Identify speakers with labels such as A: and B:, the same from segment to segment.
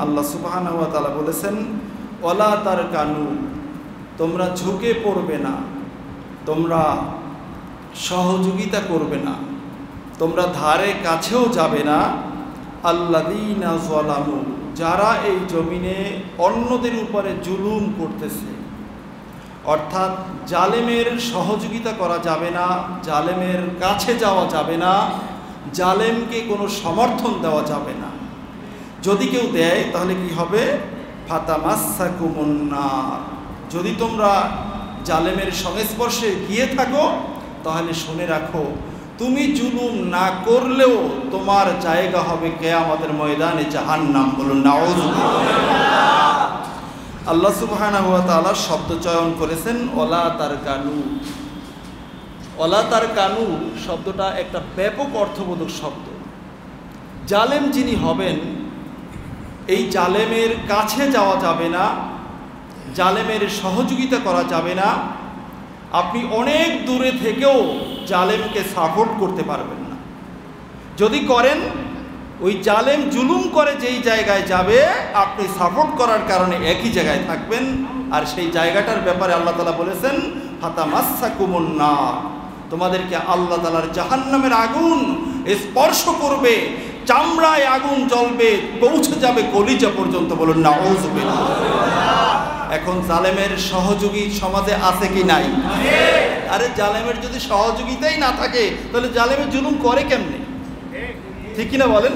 A: আল্লাহ সুবহানাহু ওয়া তাআলা বলেছেন, ওয়ালা তারকানু, তোমরা ঝুঁকে পড়বে না, তোমরা সহযোগিতা করবে না, তোমরা ধারে কাছেও যাবে না, আল্লাযীনা যালামু, যারা এই জমিনে অন্যদের উপরে জুলুম করতেছে। অর্থাৎ জালেমের সহযোগিতা করা যাবে না, জালেমের কাছে যাওয়া যাবে না, জালেমকে কোনো সমর্থন দেওয়া যাবে না। যদি কেউ দেয় তাহলে কি হবে? ফাতামাসসাকুমুন নার, যদি তোমরা জালেমের সংস্পর্শে গিয়ে থাকো তাহলে শুনে রাখো, তুমি জুলুম না করলেও তোমার জায়গা হবে কিয়ামতের ময়দানে জাহান্নাম। বলুন নাউযুবিল্লাহ। আল্লাহ সুবহানাহু ওয়া তাআলা শব্দ চয়ন করেছেন ওয়ালা তারকানু। ওয়ালা তারকানু শব্দটা একটা ব্যাপক অর্থবোধক শব্দ। জালেম যিনি হবেন, এই জালেমের কাছে যাওয়া যাবে না, জালেমের সহযোগিতা করা যাবে না। আপনি অনেক দূরে থেকেও জালেমকে সাপোর্ট করতে পারবেন না। যদি করেন, ওই জালেম জুলুম করে যেই জায়গায় যাবে, আপনি সাপোর্ট করার কারণে একই জায়গায় থাকবেন। আর সেই জায়গাটার ব্যাপারে আল্লাহ তাআলা বলেছেন, ফাতামাসসাকুমুন নার, তোমাদেরকে আল্লাহ তাআলার জাহান্নামের আগুন স্পর্শ করবে, চামড়ায় আগুন জ্বলবে, পৌঁছে যাবে কলিজা পর্যন্ত। বলুন নাউযুবিল্লাহ। এখন জালেমের সহযোগী সমাজে আছে কি নাই? আরে জালেমের যদি সহযোগিতাই না থাকে তাহলে জালেমের জুলুম করে কেমনে? ঠিক কিনা বলেন?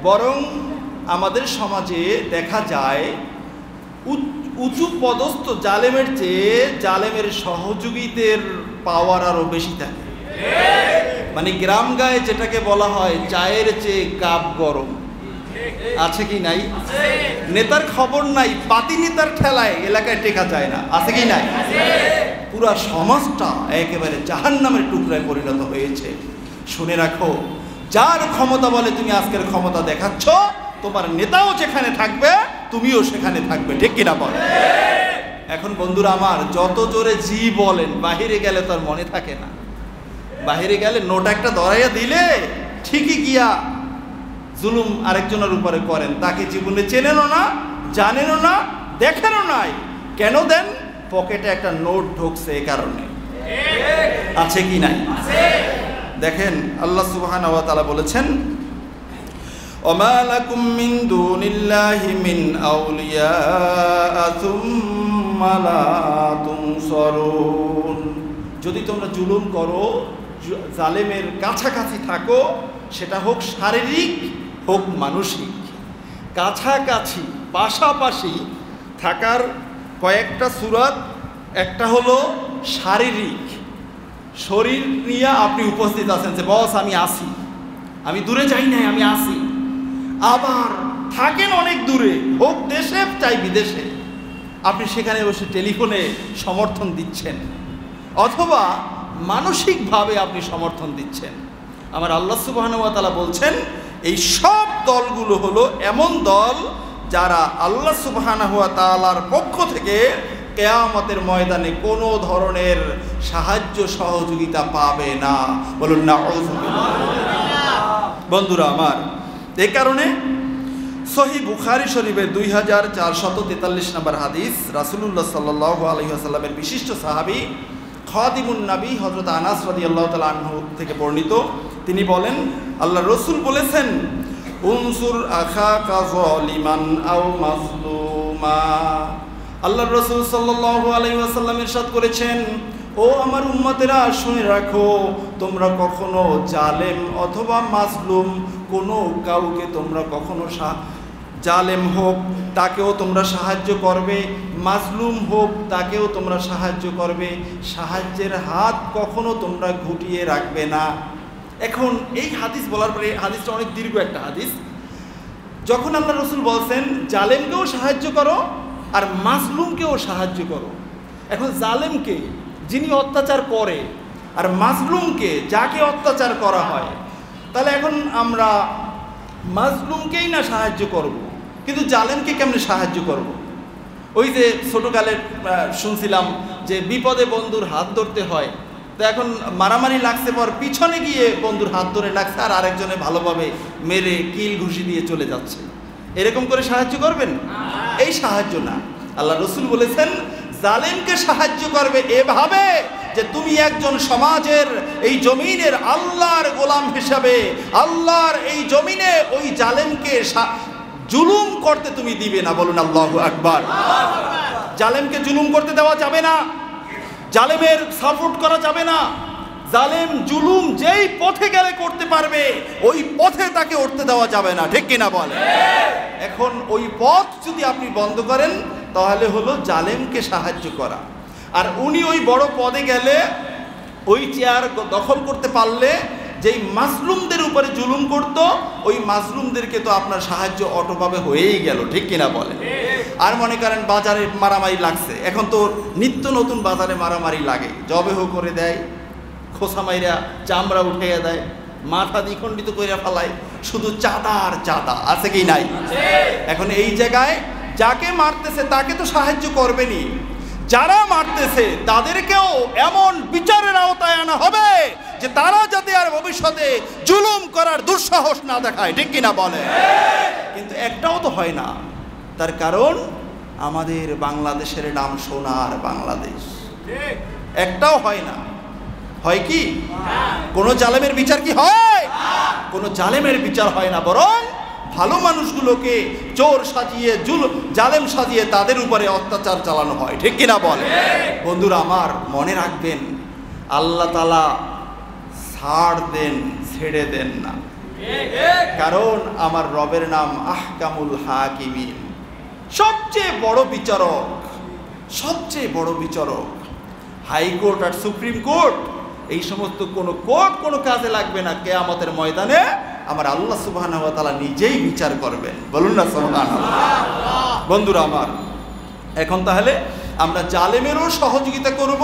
A: বরং আমাদের সমাজে দেখা যায় উঁচু পদস্থ জালেমের চেয়ে জালেমের সহযোগীদের পাওয়ার আরো বেশি থাকে। মানে গ্রাম গায়ে যেটাকে বলা হয় চায়ের চেয়ে কাপ গরম। আছে কি নাই? নেতার খবর নাই, পাতি নেতার ঠেলায় এলাকায় টেকা যায় না। আছে কি নাই? পুরা সমাজটা একেবারে জাহান্নামের টুকরায় পরিণত হয়েছে। শুনে রাখো, যার ক্ষমতা বলে তুমি আজকের ক্ষমতা দেখাচ্ছ, তোমার নেতাও যেখানে থাকবে তুমিও সেখানে থাকবে। ঠিক কিনা বল? এখন বন্ধুরা আমার, যত জোরে জি বলেন, বাহিরে গেলে তার মনে থাকে না। বাহিরে গেলে নোট একটা ধরাইয়া দিলে ঠিকই গিয়া জুলুম আরেকজনের উপরে করেন। তাকে জীবনে চেনেনও না, জানেনও না, দেখেনও নাই। কেন দেন? পকেটে একটা নোট ঢুকছে এ কারণে। আছে কি নাই? দেখেন আল্লাহ সুবহানাহু ওয়া তাআলা বলেছেন, ওমা লাকুম মিন দুনিল্লাহি মিন আউলিয়া সুম্মা লা তুনসারুন। যদি তোমরা জুলুম করো, জালেমের কাছাকাছি থাকো, সেটা হোক শারীরিক হোক মানসিক, কাছাকাছি পাশাপাশি থাকার কয়েকটা সূরত। একটা হলো শারীরিক, শরীর নিয়ে আপনি উপস্থিত আছেন যে বস আমি আসি, আমি দূরে যাই নাই, আমি আসি। আবার থাকেন অনেক দূরে, হোক দেশে চাই বিদেশে, আপনি সেখানে বসে টেলিফোনে সমর্থন দিচ্ছেন, অথবা মানসিকভাবে আপনি সমর্থন দিচ্ছেন। আমার আল্লাহ সুবহানাহু ওয়া তাআলা বলছেন, এই সব দলগুলো হলো এমন দল যারা আল্লাহ সুবহানাহু ওয়া তাআলার পক্ষ থেকে কিয়ামতের ময়দানে কোনো ধরনের সাহায্য সহযোগিতা পাবে না। বলুন নাউযুবিল্লাহ। বন্ধুরা আমার, এই কারণে সহিহ বুখারী শরীফের 2443 নম্বর হাদিস, রাসূলুল্লাহ সাল্লাল্লাহু আলাইহি ওয়াসাল্লামের বিশিষ্ট সাহাবী খাদিমুন নবী হযরত আনাস রাদিয়াল্লাহু তাআলা আনহু থেকে বর্ণিত, তিনি বলেন, আল্লাহ রসুল বলেছেন, উনসুর আখাকা যালিমান আও মাজলুমা। আল্লাহ রসুল সাল্লাল্লাহু আলাইহি ওয়াসাল্লাম ইরশাদ করেছেন, ও আমার উম্মতেরা শুনে রাখো, তোমরা কখনো জালেম অথবা মাজলুম কোনো কাউকে তোমরা কখনো জালেম হোক তাকেও তোমরা সাহায্য করবে, মাজলুম হোক তাকেও তোমরা সাহায্য করবে, সাহায্যের হাত কখনো তোমরা গুটিয়ে রাখবে না। এখন এই হাদিস বলার পরে, হাদিসটা অনেক দীর্ঘ একটা হাদিস, যখন আল্লাহ রসুল বলছেন জালেমকেও সাহায্য করো আর মাজলুমকেও সাহায্য করো। এখন জালেমকে যিনি অত্যাচার করে আর মাজলুমকে যাকে অত্যাচার করা হয়, তাহলে এখন আমরা মাজলুমকেই না সাহায্য করব, কিন্তু জালেমকে কেমনে সাহায্য করব? ওই যে ছোটোকালে শুনছিলাম যে বিপদে বন্ধুর হাত ধরতে হয়, তো এখন মারামারি লাগছে পর পিছনে গিয়ে বন্ধুর হাত ধরে লাগছে আর আরেকজনে ভালোভাবে মেরে কিল ঘুষি দিয়ে চলে যাচ্ছে। এরকম করে সাহায্য করবেন? এই সাহায্য না। আল্লাহ রসুল বলেছেন জালেমকে সাহায্য করবে এভাবে যে তুমি একজন সমাজের এই জমিনের আল্লাহর গোলাম হিসাবে আল্লাহর এই জমিনে ওই জালেমকে জুলুম করতে তুমি দিবে না। বলুন আল্লাহু আকবার। জালেমকে জুলুম করতে দেওয়া যাবে না, জালেমের সাপোর্ট করা যাবে না। জালেম জুলুম যেই পথে গেলে করতে পারবে ওই পথে তাকে উঠতে দেওয়া যাবে না, ঠিক কিনা বলে? এখন ওই পথ যদি আপনি বন্ধ করেন তাহলে হলো জালেমকে সাহায্য করা। আর উনি ওই বড় পদে গেলে ওই চেয়ার দখল করতে পারলে যেই মাজলুমদের উপরে জুলুম করত ওই মাজলুমদেরকে তো আপনার সাহায্য অটোভাবে হয়েই গেল, ঠিক কিনা বলে? আর মনে করেন বাজারে মারামারি লাগছে, এখন তো নিত্য নতুন বাজারে মারামারি লাগে, জবেহ করে দেয়, খোসা মাইরা চামড়া উঠাইয়া দেয়, মাথা দ্বিখণ্ডিত করে ফেলায়, শুধু চাঁদা আর চাঁদা, আছে কি নাই? এখন এই জায়গায় যাকে মারতেছে তাকে তো সাহায্য করবেনি, যারা মারতেছে তাদেরকেও এমন বিচারের আওতায় আনা হবে যে তারা যাতে আর ভবিষ্যতে জুলুম করার দুঃসাহস না দেখায়, ঠিক কিনা বলে? কিন্তু একটাও তো হয় না, তার কারণ আমাদের বাংলাদেশের নাম সোনার বাংলাদেশ, একটাও হয় না। হয় কি? কোনো জালেমের বিচার কি হয়? কোনো জালেমের বিচার হয় না, বরং ভালো মানুষগুলোকে চোর সাজিয়ে জালেম সাজিয়ে তাদের উপরে অত্যাচার চালানো হয়, ঠিক কিনা বলে? বন্ধুরা আমার, মনে রাখবেন আল্লাহ তাআলা ছাড় দেন, ছেড়ে দেন না, কারণ আমার রবের নাম আহকামুল হাকিমিন, সবচেয়ে বড় বিচারক, সবচেয়ে বড় বিচারক। হাইকোর্ট আর সুপ্রিম কোর্ট এই সমস্ত কোনো কোর্ট কোনো কাজে লাগবে না, কিয়ামতের ময়দানে আমার আল্লাহ সুবহানাহু ওয়া তাআলা নিজেই বিচার করবেন। বলুন না সুবহানাল্লাহ। বন্ধুরা আমার, এখন তাহলে আমরা জালেমেরও সহযোগিতা করব,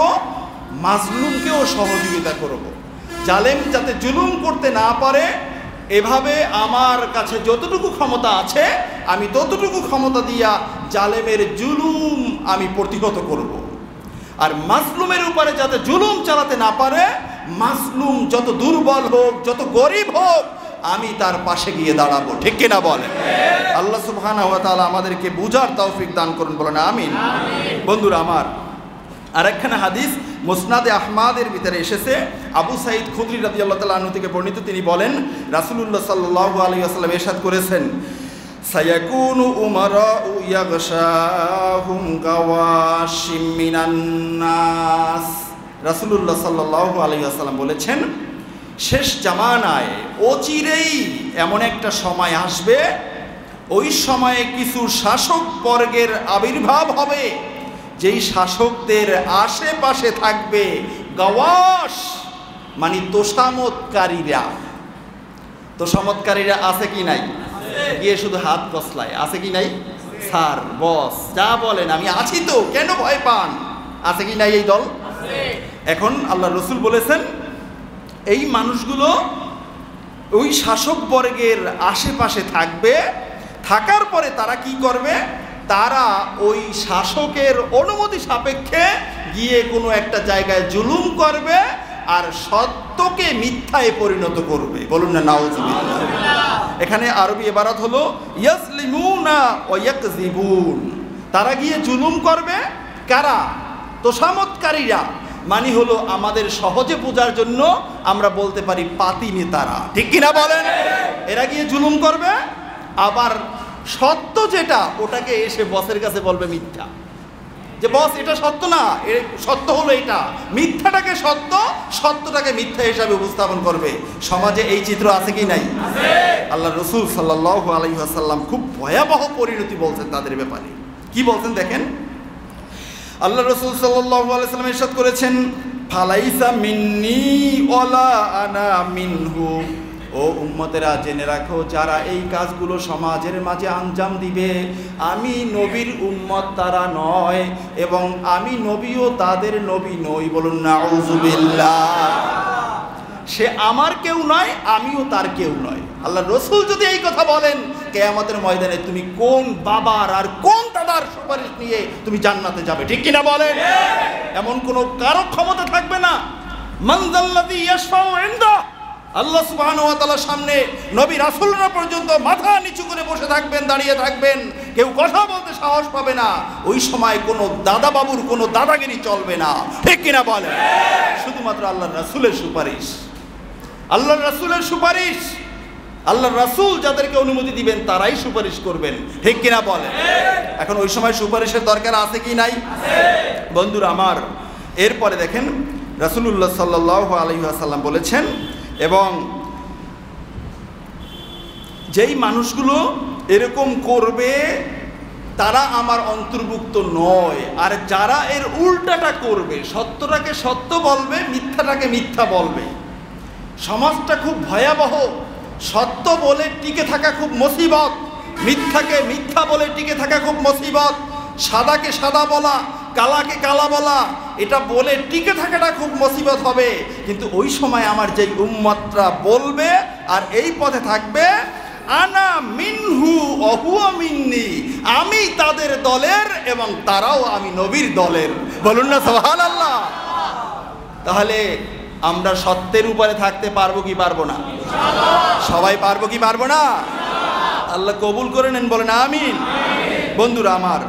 A: মাজলুমকেও সহযোগিতা করব। জালেম যাতে জুলুম করতে না পারে এভাবে আমার কাছে যতটুকু ক্ষমতা আছে আমি ততটুকু ক্ষমতা দিয়া জালেমের জুলুম আমি প্রতিহত করব। আর মাজলুমের উপরে যাতে জুলুম চালাতে না পারে, মাজলুম যত দুর্বল হোক, যত গরিব হোক, আমি তার পাশে গিয়ে দাঁড়াবো, ঠিক কিনা বলেন? আল্লাহ সুবহানাহু ওয়া তাআলা আমাদেরকে বুঝার তৌফিক দান করুন, বলেন আমিন। বন্ধুরা আমার, আরেকখানা হাদিস মুসনাদে আহমাদের ভিতরে এসেছে, আবু সাঈদ খুদরি রাদিয়াল্লাহু তাআলা আনহু থেকে বর্ণিত, তিনি বলেন রাসূলুল্লাহ সাল্লাল্লাহু আলাইহি ওয়াসাল্লাম ইরশাদ করেছেন, সায়াকুনু উমারাউ ইয়াগশাহুম গাওয়াশিম মিনান নাস। রাসূলুল্লাহ সাল্লাল্লাহু আলাইহি ওয়াসাল্লাম বলেছেন, শেষ জামানায় অচিরেই এমন একটা সময় আসবে, ওই সময়ে কিছু শাসক বর্গের আবির্ভাব হবে, যেই শাসকদের আশেপাশে থাকবে গাওয়াশ, মানে তোষামতকারীরা। তোষামতকারীরা আছে কি নাই? গিয়ে শুধু হাত কসলায়, আছে কি নাই? স্যার, বস, যা বলেন আমি আছি তো, কেন ভয় পান? আছে কি নাই এই দল? এখন আল্লাহ রসুল বলেছেন এই মানুষগুলো ওই শাসক বর্গের আশেপাশে থাকবে, থাকার পরে তারা কি করবে? তারা ওই শাসকের অনুমতি সাপেক্ষে গিয়ে কোনো একটা জায়গায় জুলুম করবে আর সত্যকে মিথ্যায় পরিণত করবে। বলুন না নাউজুবিল্লাহ। এখানে আরবি ইবারত হলো ইয়াসলিমুনা ওয়া ইয়াকযিবুন। তারা গিয়ে জুলুম করবে, কারা? তোষামতকারীরা, মানে হলো আমাদের সহজে বোঝার জন্য আমরা বলতে পারি পাতি নেতারা, ঠিক কিনা বলেন? এরা গিয়ে জুলুম করবে, আবার সত্য যেটা ওটাকে এসে বসের কাছে বলবে মিথ্যা, যে বস এটা সত্য না, সত্য হলো এটা, মিথ্যাটাকে সত্য, সত্যটাকে মিথ্যা হিসাবে উপস্থাপন করবে। সমাজে এই চিত্র আছে কি নাই? আল্লাহ রসুল সাল্লাল্লাহু আলাইহি ওয়াসাল্লাম খুব ভয়াবহ পরিণতি বলছেন তাদের ব্যাপারে। কি বলছেন দেখেন, আল্লাহ রসুল সাল্লাল্লাহু আলাইহি ওয়াসাল্লাম ইরশাদ করেছেন, ফালাইসা মিন্নি ওয়ালা আনা মিনহু। ও উম্মতেরা, জেনে রাখো, যারা এই কাজগুলো সমাজের মাঝে আঞ্জাম দিবে, আমি নবীর উম্মত তারা নয়, এবং আমি নবীও তাদের নবী নই। বলুন নাউজুবিল্লাহ। সে আমার কেউ নয়, আমিও তার কেউ নয়। আল্লাহ রসুল যদি এই কথা বলেন, কিয়ামতের ময়দানে তুমি কোন বাবার আর কোন দাদার সুপারিশ নিয়ে তুমি জান্নাতে যাবে, ঠিক কিনা বলেন? এমন কোনো কারো ক্ষমতা থাকবে না। মান যাল্লাযী ইয়াশফাউ ইনদাহু, আল্লাহ সুবহানাহু ওয়া তাআলার সামনে নবী রাসূলরা পর্যন্ত মাথা নিচু করে বসে থাকবেন, দাঁড়িয়ে থাকবেন, কেউ কথা বলতে সাহস পাবে না। ওই সময় কোনো দাদা বাবুর কোনো দাদাগিরি চলবে না, ঠিক কিনা বলেন? শুধুমাত্র আল্লাহর রাসূলের সুপারিশ, আল্লাহর রাসূলের সুপারিশ, আল্লাহর রাসূল যাদেরকে অনুমতি দিবেন তারাই সুপারিশ করবেন, ঠিক কিনা বলেন? এখন ওই সময় সুপারিশের দরকার আছে কি নাই? বন্ধুরা আমার, এরপরে দেখেন রাসূলুল্লাহ সাল্লাল্লাহু আলাইহি ওয়াসাল্লাম বলেছেন, এবং যেই মানুষগুলো এরকম করবে তারা আমার অন্তর্ভুক্ত নয়, আর যারা এর উল্টাটা করবে, সত্যটাকে সত্য বলবে, মিথ্যাটাকে মিথ্যা বলবে। সমাজটা খুব ভয়াবহ, সত্য বলে টিকে থাকা খুব মুসিবত, মিথ্যাকে মিথ্যা বলে টিকে থাকা খুব মুসিবত, সাদাকে সাদা বলা, কালাকে কালা বলা, এটা বলে টিকে থাকাটা খুব মুসিবত হবে। কিন্তু ওই সময় আমার যেই উম্মতরা বলবে আর এই পথে থাকবে, আনা মিনহু ওহুয়া মিন্নি, আমি তাদের দলের এবং তারাও আমি নবীর দলের। বলুন না সুবহানাল্লাহ। তাহলে আমরা সত্যের উপরে থাকতে পারবো কি পারবো না? সবাই পারবো কি পারবো না? আল্লাহ কবুল করে নেন, বলেন আমিন। বন্ধুরা আমার,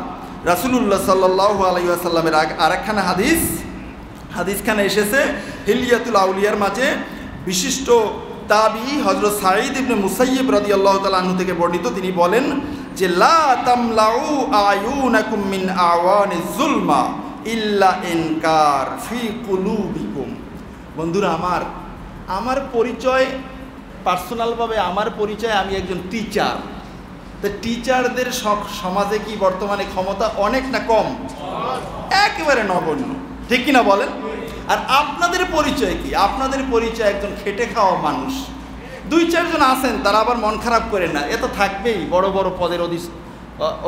A: রাসূলুল্লাহ সাল্লাল্লাহু আলাইহি ওয়াসাল্লামের আরেকখানা হাদিসখানে এসেছে হিলিয়াতুল আউলিয়ার মাঝে, বিশিষ্ট তাবি হযরত সাঈদ ইবনে মুসাইয়্যিব রাদিয়াল্লাহু তাআলা আনহু থেকে বর্ণিত। তিনি বলেন যে লা তামলাউ আয়ুনাকুম মিন আওয়ানিজ যুলমা ইল্লা ইনকার ফি কুলুবিকুম। বন্ধুরা আমার পরিচয়, পার্সোনালভাবে আমার পরিচয়, আমি একজন টিচার। তো টিচারদের সমাজে কি বর্তমানে ক্ষমতা অনেক না কম? একেবারে নগণ্য, ঠিক কিনা বলেন? আর আপনাদের পরিচয় কি? আপনাদের পরিচয় একজন খেটে খাওয়া মানুষ। 2-4 জন আছেন, তারা আবার মন খারাপ করেন না, এ তো থাকবেই, বড় বড় পদের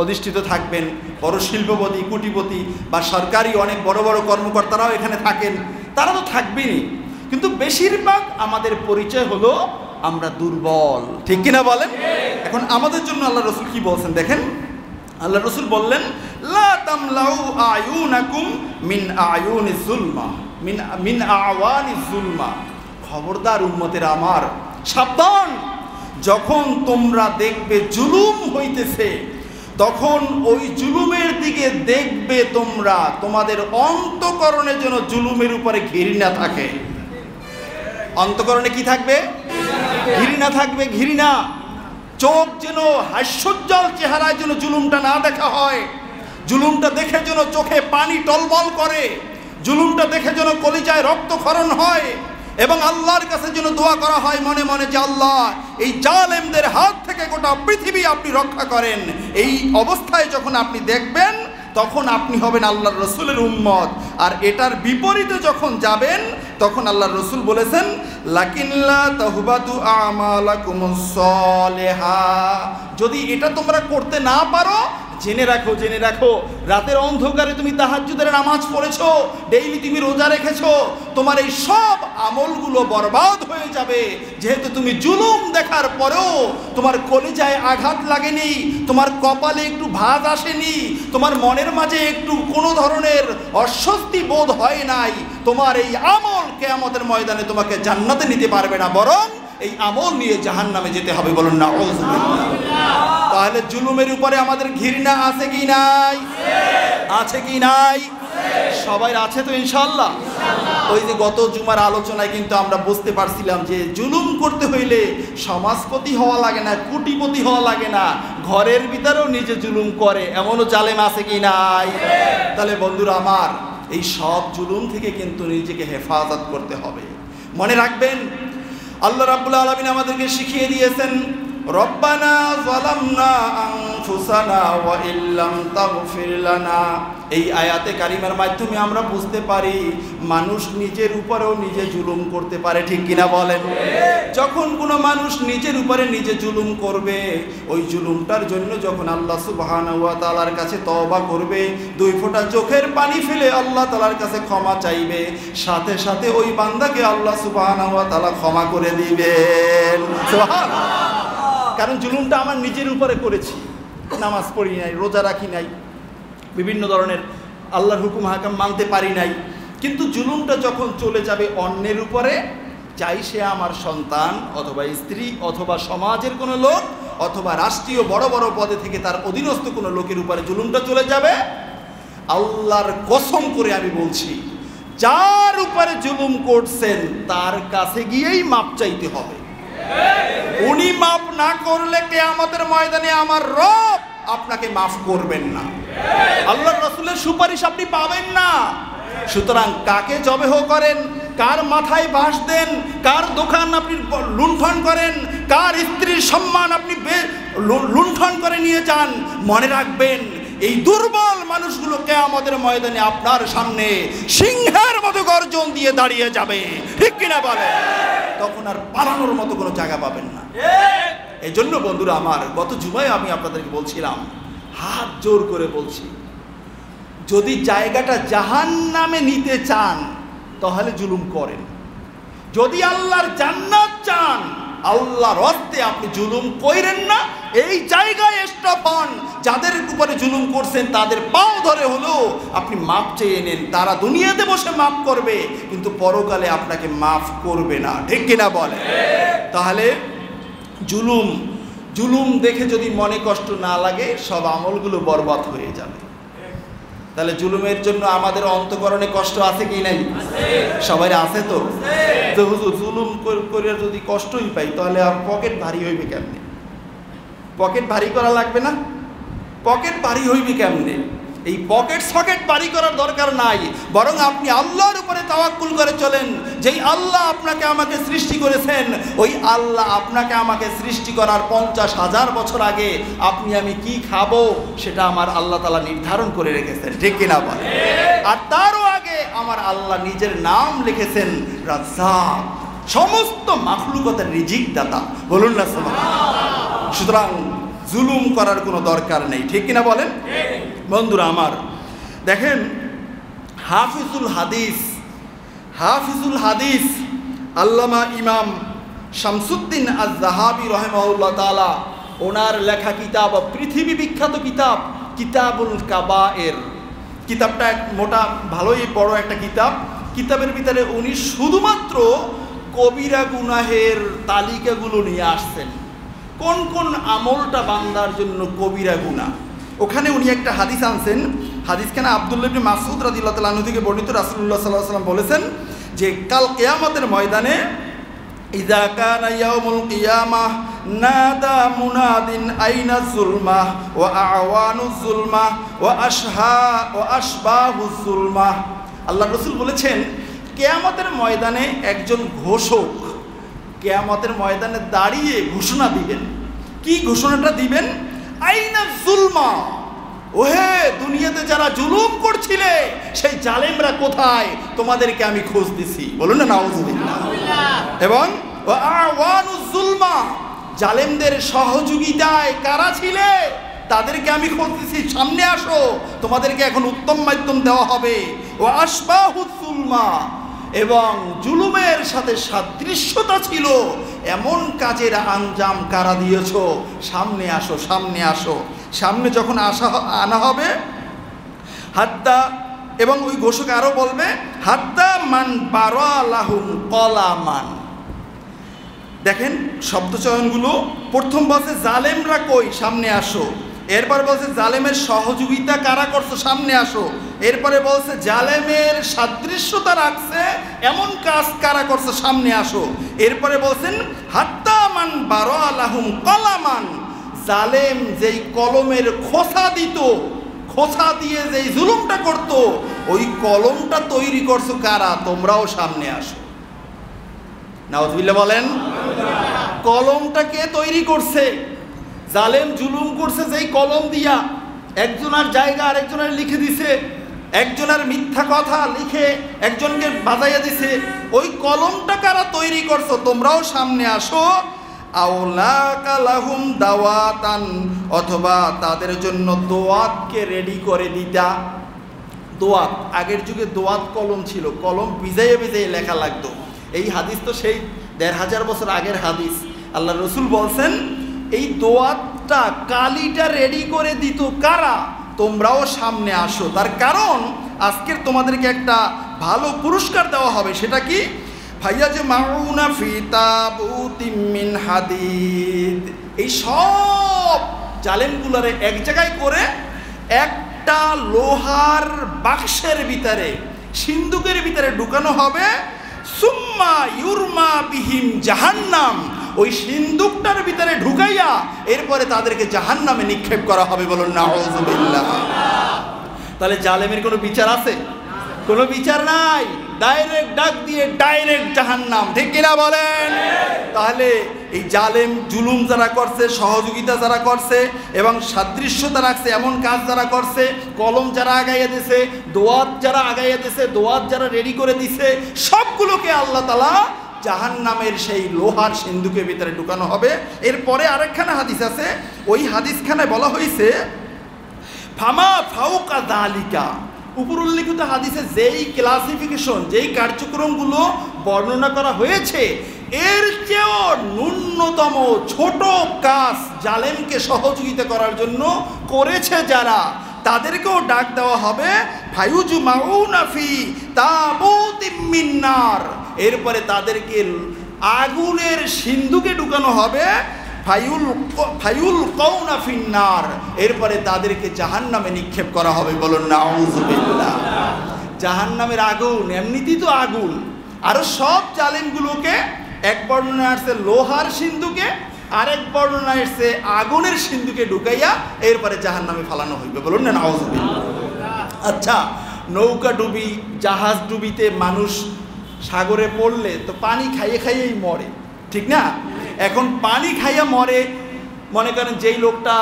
A: অধিষ্ঠিত থাকবেন, বড় শিল্পপতি, কোটিপতি বা সরকারি অনেক বড় বড় কর্মকর্তারাও এখানে থাকেন, তারা তো থাকবেই। কিন্তু বেশিরভাগ আমাদের পরিচয় হলো আমরা দুর্বল, ঠিক কিনা বলেন? এখন আমাদের জন্য আল্লাহ রাসূল কি বলছেন দেখেন। আল্লাহ রাসূল বললেন, লা তামলাউ আয়ুনাকুম মিন আয়ুনিজ যুলমা মিন আওয়ানিজ যুলমা। খবরদার উম্মতের আমার, সাবধান, যখন তোমরা দেখবে জুলুম হইতেছে, তখন ওই জুলুমের দিকে দেখবে তোমরা, তোমাদের অন্তঃকরণে যেন জুলুমের উপরে ঘৃণা থাকে। অন্তঃকরণে কি থাকবে? ঘৃণা থাকবে, ঘৃণা। চোখ যেন হাস্যোজ্জ্বল চেহারায় যেন জুলুমটা না দেখা হয়, জুলুমটা দেখে যেন চোখে পানি টলমল করে, জুলুমটা দেখে যেন কলিজায় রক্তক্ষরণ হয়, এবং আল্লাহর কাছে যেন দোয়া করা হয় মনে মনে যে আল্লাহ, এই জালেমদের হাত থেকে গোটা পৃথিবী আপনি রক্ষা করেন। এই অবস্থায় যখন আপনি দেখবেন, তখন আপনি হবেন আল্লাহর রাসূলের উম্মত। আর এটার বিপরীতে যখন যাবেন, তখন আল্লাহর রাসূল বলেছেন, লাকিল্লা তাহবাতু আমালাকুমুস সালিহা। যদি এটা তোমরা করতে না পারো, জেনে রাখো, রাতের অন্ধকারে তুমি তাহাজ্জুদের নামাজ পড়েছো, ডেইলি তুমি রোজা রেখেছো, তোমার এই সব আমলগুলো বরবাদ হয়ে যাবে। যেহেতু তুমি জুলুম দেখার পরেও তোমার কলিজায় আঘাত লাগেনি, তোমার কপালে একটু ভাঁজ আসেনি, তোমার মনের মাঝে একটু কোনো ধরনের অস্বস্তি বোধ হয় নাই, তোমার এই আমল কিয়ামতের ময়দানে তোমাকে জান্নাতে নিতে পারবে না, বরং এই আমল নিয়ে জাহান্নামে যেতে হবে। বলুন না আউযুবিল্লাহ। তাহলে জুলুমের উপরে আমাদের ঘৃণা আছে কি নাই? আছে কি নাই? সবাই আছে তো ইনশাআল্লাহ। ওই যে গত জুমার আলোচনায় কিন্তু আমরা বুঝতে পারছিলাম যে জুলুম করতে হইলে সমাজপতি হওয়া লাগে না, কোটিপতি হওয়া লাগে না, ঘরের ভিতরেও নিজে জুলুম করে এমনও জালেম আছে কি নাই? তাহলে বন্ধুরা আমার, এই সব জুলুম থেকে কিন্তু নিজেকে হেফাজত করতে হবে। মনে রাখবেন, আল্লাহ রাব্বুল আলামিন আমাদেরকে শিখিয়ে দিয়েছেন, রব্বানা যালামনা আনফুসানা ওয়া ইল্লাম তাগফির লানা। এই আয়াতে কারিমার মাধ্যমে আমরা বুঝতে পারি মানুষ নিজের উপরেও নিজে জুলুম করতে পারে, ঠিক কিনা বলেন? যখন কোনো মানুষ নিজের উপরে নিজে জুলুম করবে, ওই জুলুমটার জন্য যখন আল্লাহ সুবহানাহু ওয়া তাআলার কাছে তওবা করবে, 2 ফোঁটা চোখের পানি ফেলে আল্লাহ তাআলার কাছে ক্ষমা চাইবে, সাথে সাথে ওই বান্দাকে আল্লাহ সুবহানাহু ওয়া তাআলা ক্ষমা করে দিবেন। সুবহানাল্লাহ। কারণ জুলুমটা আমার নিজের উপরে করেছি, নামাজ পড়ি নাই, রোজা রাখি নাই, বিভিন্ন ধরনের আল্লাহর হুকুম হাকাম মানতে পারি নাই, কিন্তু জুলুমটা যখন চলে যাবে অন্যের উপরে, চাই সে আমার সন্তান অথবা স্ত্রী অথবা সমাজের কোনো লোক অথবা রাষ্ট্রীয় বড় বড় পদে থেকে তার অধীনস্থ কোনো লোকের উপরে জুলুমটা চলে যাবে, আল্লাহর কসম করে আমি বলছি, যার উপরে জুলুম করছেন তার কাছে গিয়েই মাপ চাইতে হবে। উনি মাপ না করলে কিয়ামতের ময়দানে আমার রব আপনাকে মাফ করবেন না, আল্লাহর রাসূলের সুপারিশ আপনি পাবেন না। সুতরাং কাকে জবেহ করেন, কার মাথায় বাঁশ দেন, কার দোকান আপনি লুণ্ঠন করেন, কার স্ত্রীর সম্মান আপনি লুণ্ঠন করে নিয়ে যান, মনে রাখবেন এই দুর্বল মানুষগুলো কিয়ামতের ময়দানে আপনার সামনে সিংহের মতো গর্জন দিয়ে দাঁড়িয়ে যাবে, ঠিক কিনা বলে? তখন আর পালানোর মতো কোনো জায়গা পাবেন না। এই জন্য বন্ধুরা আমার, গত জুমায় আমি আপনাদেরকে বলছিলাম, হাত জোর করে বলছি, যদি জায়গাটা জাহান্নামে নিতে চান তাহলে জুলুম করেন। যদি আল্লাহর জান্নাত চান, আল্লাহর হস্তে আপনি জুলুম কইরেন না। এই জায়গায় স্টপ হন। যাদের উপরে জুলুম করছেন তাদের পাও ধরে হলো আপনি মাপ চেয়ে নেন। তারা দুনিয়াতে বসে মাপ করবে, কিন্তু পরকালে আপনাকে মাফ করবে না, ঠিক কিনা বলে? তাহলে জুলুম দেখে যদি মনে কষ্ট না লাগে, সব আমলগুলো বরবাদ হয়ে যাবে। তাহলে জুলুমের জন্য আমাদের অন্তঃকরণে কষ্ট আছে কি নাই? সবাই আছে তো? হুজুর জুলুম করে যদি কষ্টই পাই তাহলে আর পকেট ভারী হইবে কেমনে? পকেট ভারী করা লাগবে না? পকেট ভারী হইবে কেমনে? এই পকেট সকেট ভারী করার দরকার নাই, বরং আপনি আল্লাহর উপরে তাওয়াক্কুল করে চলেন। যেই আল্লাহ আপনাকে আমাকে সৃষ্টি করেছেন, ওই আল্লাহ আপনাকে আমাকে সৃষ্টি করার 50,000 বছর আগে আপনি আমি কি খাবো সেটা আমার আল্লাহ তাআলা নির্ধারণ করে রেখেছেন, ঠিক কিনা বলে? আর তারও আগে আমার আল্লাহ নিজের নাম লিখেছেন রাজ্জাক, সমস্ত মাখলুকাতের রিজিক দাতা, বলুন না সুবহানাল্লাহ। সুতরাং জুলুম করার কোনো দরকার নেই, ঠিক কিনা বলেন? বন্ধুরা আমার, দেখেন হাফিজুল হাদিস আল্লামা ইমাম শামসুদ্দিন আয-যাহাবী রাহিমাহুল্লাহ তাআলা, ওনার লেখা কিতাব, পৃথিবী বিখ্যাত কিতাব কিতাবুল কাবায়ের। কিতাবটা মোটা ভালোই বড় একটা কিতাব। কিতাবের ভিতরে উনি শুধুমাত্র কবিরা গুনাহের তালিকাগুলো নিয়ে আসছেন, কোন কোন আমলটা বান্দার জন্য কবিরা গুনাহ। ওখানে উনি একটা হাদিস আনছেন। হাদিসখানে আব্দুল্লাহ ইবনে মাসউদ রাদিয়াল্লাহু তাআলা আনহু থেকে বর্ণিত, রাসূলুল্লাহ সাল্লাল্লাহু আলাইহি ওয়াসাল্লাম বলেছেন যে কাল কিয়ামতের ময়দানে ইযা কানা ইয়াউমুল কিয়ামাহ নাদা মুনাদিন আইনা যুলমাহ ওয়া আওয়ানুজ যুলমাহ ওয়া আশবাহুজ যুলমাহ। আল্লাহর রাসূল বলেছেন, কিয়ামতের ময়দানে একজন ঘোষক কিয়ামতের ময়দানে দাঁড়িয়ে ঘোষণা দিবেন। কি ঘোষণাটা দিবেন? আইনা যুলমা, ওহে দুনিয়াতে যারা জুলুম করছিলে সেই জালেমরা কোথায়, তোমাদেরকে আমি খোঁজ দিছি, বলুন না নাউযুবিল্লাহ। এবং আওয়ানুজ যুলমা, জালেমদের সহযোগিতায় কারা ছিলে তাদেরকে আমি খোঁজ দিছি, সামনে আসো, তোমাদেরকে এখন উত্তম মাধ্যম দেওয়া হবে। ও আশবাহুজ যুলমা, এবং জুলুমের সাথে সাদৃশ্যতা ছিল এমন কাজের আঞ্জাম কারা দিয়েছ, সামনে আসো, সামনে আসো। সামনে যখন আনা হবে, হাত্তা, এবং ওই ঘোষক আরও বলবে, হাত্তা মান বারা লাহুম কলামান। দেখেন শব্দচয়নগুলো, প্রথম বলছে জালেমরা কই, সামনে আসো। এরপর বলছে জালেমের সহযোগিতা কারা করছো, সামনে আসো। এরপরে বলছে জালেমের সাদৃশ্যতা রাখছে এমন কাজ কারা করছো, সামনে আসো। এরপরে বলছেন হাত্তা মান বারা লাহুম কলামান, জালেম যেই কলমের খোসা দিত, খোসা দিয়ে যেই জুলুমটা করত, ওই কলমটা তৈরি করছো কারা, তোমরাও সামনে আসো। নাউযুবিল্লাহ বলেন। কলমটা কে তৈরি করছে? জালেম জুলুম করছে যেই কলম দিয়া, একজনের জায়গা আরেকজনের লিখে দিছে, একজনের মিথ্যা কথা লিখে একজনকে বাজাইয়া দিছে, ওই কলমটা কারা তৈরি করছো, তোমরাও সামনে আসো। আওলাকা লাহুম দাওয়াতান, অথবা তাদের জন্য দোয়াতকে রেডি করে দিতা। দোয়াত, আগের যুগে দোয়াত কলম ছিল, কলম ভিজাইয়ে ভিজাইয়ে লেখা লাগতো। এই হাদিস তো সেই ১৫০০ বছর আগের হাদিস। আল্লাহ রসুল বলছেন এই দোয়াতটা, কালিটা রেডি করে দিত কারা, তোমরাও সামনে আসো। তার কারণ আজকের তোমাদেরকে একটা ভালো পুরস্কার দেওয়া হবে। সেটা কি? ফায়াজমাউনা ফি তাবুতিম মিন হাদিদ, এই সব জালেমগুলোরে এক জায়গায় করে একটা লোহার বাক্সের ভিতরে, সিন্দুকের ভিতরে ঢুকানো হবে। সুম্মা ইউরমা বিহিম জাহান্নাম, ওই সিন্দুকটার ভিতরে ঢুকাইয়া এরপরে তাদেরকে জাহান্নামে নিক্ষেপ করা হবে। বলুন নাউযুবিল্লাহ। তাহলে জালেমের কোনো বিচার আছে? কোনো বিচার নাই, ডাইরেক্ট ডাক দিয়ে ডাইরেক্ট জাহান্নাম, ঠিক কিনা বলেন? তাহলে এই জালেম জুলুম যারা করছে, সহযোগিতা যারা করছে এবং সাদৃশ্যতা রাখছে এমন কাজ যারা করছে, কলম যারা আগাইয়া দিছে, দোয়াত যারা আগাইয়া দিছে, দোয়াত যারা রেডি করে দিছে, সবগুলোকে আল্লাহ তাআলা জাহান্নামের সেই লোহার সিন্ধুকের ভিতরে ঢুকানো হবে। এরপরে আরেকখানা হাদিস আছে, ওই হাদিসখানায় বলা হয়েছে ফামা ফাউকা যালিকা, উপর উল্লিখিত হাদিসে যেই ক্লাসিফিকেশন, যেই কার্যক্রমগুলো বর্ণনা করা হয়েছে, এর চেয়েও ন্যূনতম ছোট কাজ জালেমকে সহযোগিতা করার জন্য করেছে যারা, তাদেরকেও ডাক দেওয়া হবে ফায়ুজমাউনা ফি তাবুতিম মিন নার, এরপরে তাদেরকে আগুনের সিন্ধুকে ঢুকানো হবে। ফায়ুল কওনা ফিন নার, এরপরে তাদেরকে জাহান্নামে নিক্ষেপ করা হবে। বলুন নাউযুবিল্লাহ। জাহান্নামের আগুন এমনিতেই তো আগুন, আরো সব জালেমগুলোকে এক বর্ণনায় আসছে লোহার সিন্ধুকে, আরেক বর্ণনায় আসছে আগুনের সিন্ধুকে ঢুকাইয়া এরপরে জাহান্নামে ফালানো হইবে। বলুন না নাউযুবিল্লাহ। আচ্ছা, নৌকা ডুবি, জাহাজ ডুবিতে মানুষ সাগরে পড়লে তো পানি খাইয়ে খাইয়েই মরে, ঠিক না? এখন পানি খাইয়া মরে, মনে করেন যেই লোকটা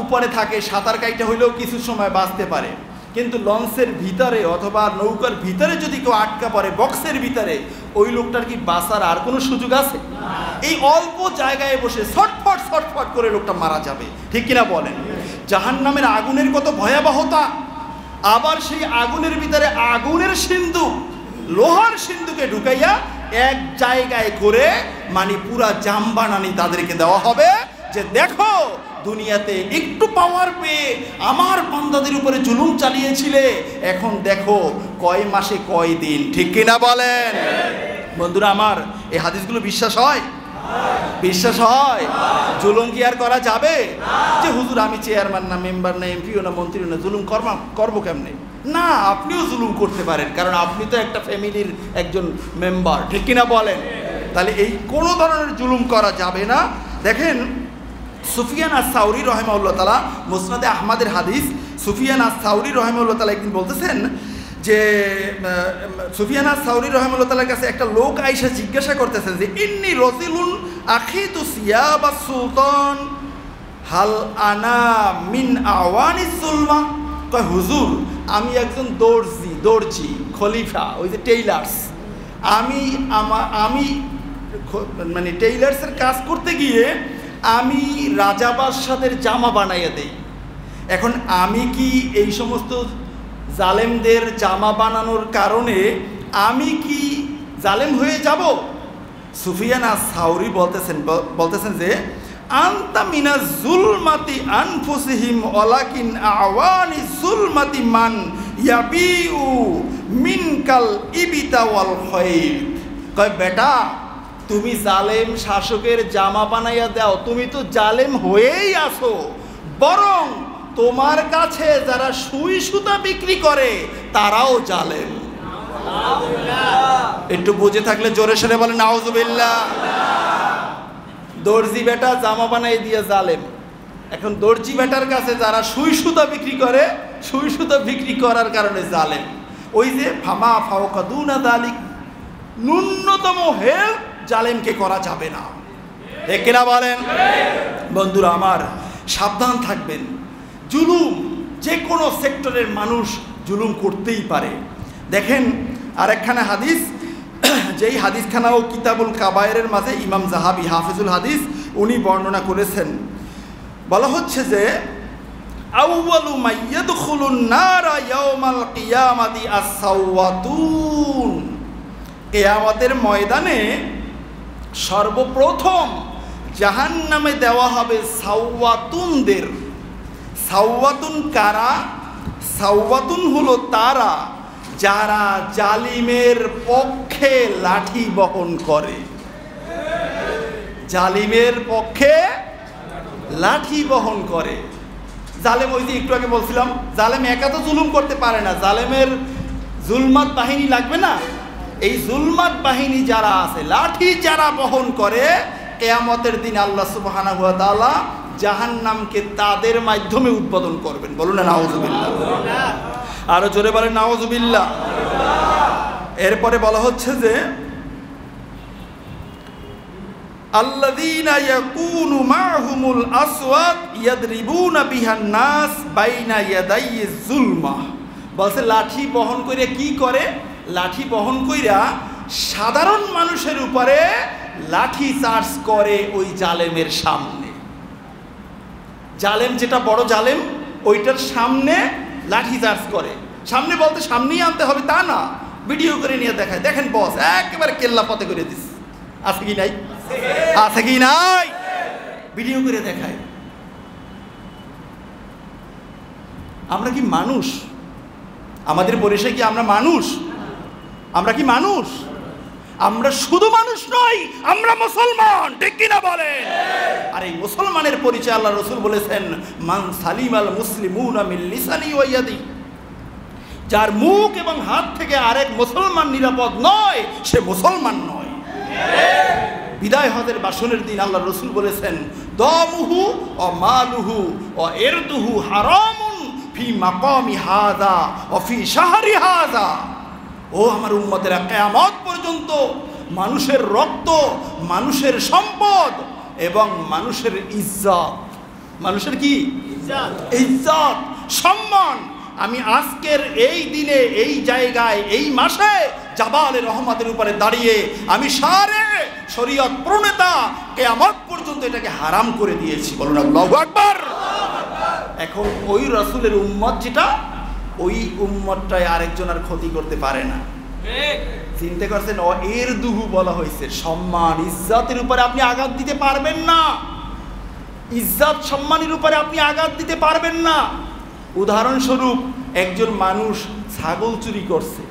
A: উপরে থাকে সাঁতার কাইটা হইলেও কিছু সময় বাঁচতে পারে, কিন্তু লঞ্চের ভিতরে অথবা নৌকার ভিতরে যদি কেউ আটকা পড়ে বক্সের ভিতরে, ওই লোকটার কি বাঁচার আর কোনো সুযোগ আছে? এই অল্প জায়গায় বসে ছটফট ছটফট করে লোকটা মারা যাবে, ঠিক কিনা বলেন? জাহান্নামের আগুনের কত ভয়াবহতা, আবার সেই আগুনের ভিতরে আগুনের সিন্ধুক, লোহার সিন্ধুকে ঢুকাইয়া এক জায়গায় করে মানে পুরা জামবানানি তাদেরকে দেওয়া হবে যে দেখো দুনিয়াতে একটু পাওয়ার পেয়ে আমার বান্দাদের উপরে জুলুম চালিয়েছিলে, এখন দেখো কয় মাসে কয় দিন, ঠিক কিনা বলেন? বন্ধুরা আমার, এই হাদিসগুলো বিশ্বাস হয়? বিশ্বাস হয়? জুলুম কি আর করা যাবে? যে হুজুর আমি চেয়ারম্যান না, মেম্বার না, এমপিও না, মন্ত্রীও না, জুলুম করবো কেমনে? না, আপনিও জুলুম করতে পারেন, কারণ আপনি তো একটা ফ্যামিলির একজন মেম্বার, ঠিক কিনা বলেন? তাহলে এই কোনো ধরনের জুলুম করা যাবে না। দেখেন সুফিয়ান আস-সাউরি রাহিমাহুল্লাহ তাআলা, মুসনাদে আহমদের হাদিস, সুফিয়ান আস-সাউরি রাহিমাহুল্লাহ তাআলা একদিন বলতেছেন যে সুফিয়ান আস-সাউরি রাহিমাহুল্লাহ তাআলার কাছে একটা লোক আইসা জিজ্ঞাসা করতেছেন যে ইন্নী রাজুলুন আখিতু সিয়াবাস সুলতান হাল আনা মিন আওয়ানিস সুলমা। কয় হুজুর, আমি একজন দর্জি খলিফা, ওই যে টেইলার্স, আমি মানে টেইলার্সের কাজ করতে গিয়ে আমি রাজা বাদশাদের জামা বানাইয়া দেই। এখন আমি কি এই সমস্ত জালেমদের জামা বানানোর কারণে আমি কি জালেম হয়ে যাব? সুফিয়ান আস-সাউরি বলতেছেন যে আনতা মিনাজ জুলমাতি আনফুসিহিম ওয়ালাকিন আওয়ানি জুলমাতি মান ইয়াবিউ মিনকাল ইবিতা ওয়াল খায়র। কয় বেটা, তুমি জালেম শাসকের জামা বানাইয়া দাও, তুমি তো জালেম হয়েই আসো, বরং তোমার কাছে যারা সুই সুতা বিক্রি করে তারাও জালেম। একটু বুঝে থাকলে জোরে সরে বলে নাউযুবিল্লাহ। দর্জি বেটা জামা বানাই দিয়ে জালেম। এখন দর্জি বেটার কাছে যারা সুই সুতা বিক্রি করে, সুই সুতা বিক্রি করার কারণে জালেম। ওই যে ফামা ফাওকা দুনা যালিক, ন্যূনতম হেল্প জালেমকে করা যাবে না, ঠিক কিনা বলেন? বন্ধুরা আমার, সাবধান থাকবেন। জুলুম যে কোনো সেক্টরের মানুষ জুলুম করতেই পারে। দেখেন আরেকখানা হাদিস, যেই হাদিসখানাও কিতাবুল কাবায়েরের মাঝে ইমাম জাহাবি হাফিজুল হাদিস উনি বর্ণনা করেছেন। বলা হচ্ছে যে আউয়ালু মাইয়াদখুলুন নারা ইয়াউমাল কিয়ামাতি আস-সাওয়াতুন, কিয়ামতের ময়দানে সর্বপ্রথম জাহান্নামে দেওয়া হবে সাওয়াতুনদের। সাওয়াতুন কারা? সাওয়াতুন হলো তারা যারা জালিমের পক্ষে লাঠি বহন করে, জালিমের পক্ষে লাঠি বহন করে। জালেম, ওই যে একটু আগে বলছিলাম, জালেম একা তো জুলুম করতে পারে না, জালেমের জুলমাত বাহিনী লাগবে না? এই জুলমাত বাহিনী যারা আছে, লাঠি যারা বহন করে, কিয়ামতের দিন আল্লাহ সুবহানাহু ওয়া তাআলা জাহান্নামকে তাদের মাধ্যমে উদ্বোধন করবেন। বলুন না নাউযুবিল্লাহ, আরো জোরে বলেন নাউযুবিল্লাহ। এরপরে বলা হচ্ছে যে আল্লাযীনা ইয়াকুনু মা'হুমুল আসওয়াদ ইয়াদরিবুনা বিহান নাস বাইনা ইয়াদাইয়িজ যুলমা। বলছে লাঠি বহন করে কি করে? লাঠি বহন কইরা সাধারণ মানুষের উপরে লাঠি চার্জ করে ওই জালেমের সামনে। জালেম যেটা বড় জালেম, ওইটার সামনে লাঠি চার্জ করে। সামনে বলতে সামনেই আনতে হবে তা না, ভিডিও করে নিয়ে দেখায়, দেখেন বস একেবারে কেল্লা পথে করে দিস। আছে কি নাই? আছে কি নাই? ভিডিও করে দেখায়। আমরা কি মানুষ? আমাদের পরিচয় কি আমরা মানুষ? আমরা কি মানুষ? আমরা শুধু মানুষ নই, আমরা মুসলমান, ঠিক কিনা বলেন? আর এই মুসলমানের পরিচয় আল্লাহ রাসূল বলেছেন, মান সালিমাল মুসলিমুনা মিন লিসানি ওয়া ইয়াদি। যার মুখ এবং হাত থেকে আরেক মুসলমান নিরাপদ নয়, সে মুসলমান নয়। বিদায় হজের বাসনের দিন আল্লাহ রাসূল বলেছেন, দামুহু ওয়া মালুহু ওয়া ইরদুহু হারামুন ফি মাকামি হাযা ওয়া ফি শাহরি হাযা। ও আমার উম্মতেরা, কিয়ামত পর্যন্ত মানুষের রক্ত, মানুষের সম্পদ এবং মানুষের ইজ্জত, মানুষের কি ইজ্জত, সম্মান, আমি আজকের এই দিনে, এই জায়গায়, এই মাসে জাবালে রহমতের উপরে দাঁড়িয়ে আমি সারে শরীয়ত প্রণেতা কিয়ামত পর্যন্ত এটাকে হারাম করে দিয়েছি। বলুন আল্লাহু আকবার। এখন ওই রাসূলের উম্মত যেটা, ওই উম্মতটাই আরেকজনের ক্ষতি করতে পারে না। চিন্তা করছেন, এর দুহু বলা হয়েছে, সম্মান ইজ্জতের উপরে আপনি আঘাত দিতে পারবেন না। ইজ্জত সম্মানের উপরে আপনি আঘাত দিতে পারবেন না। উদাহরণস্বরূপ, একজন মানুষ ছাগল চুরি করছে,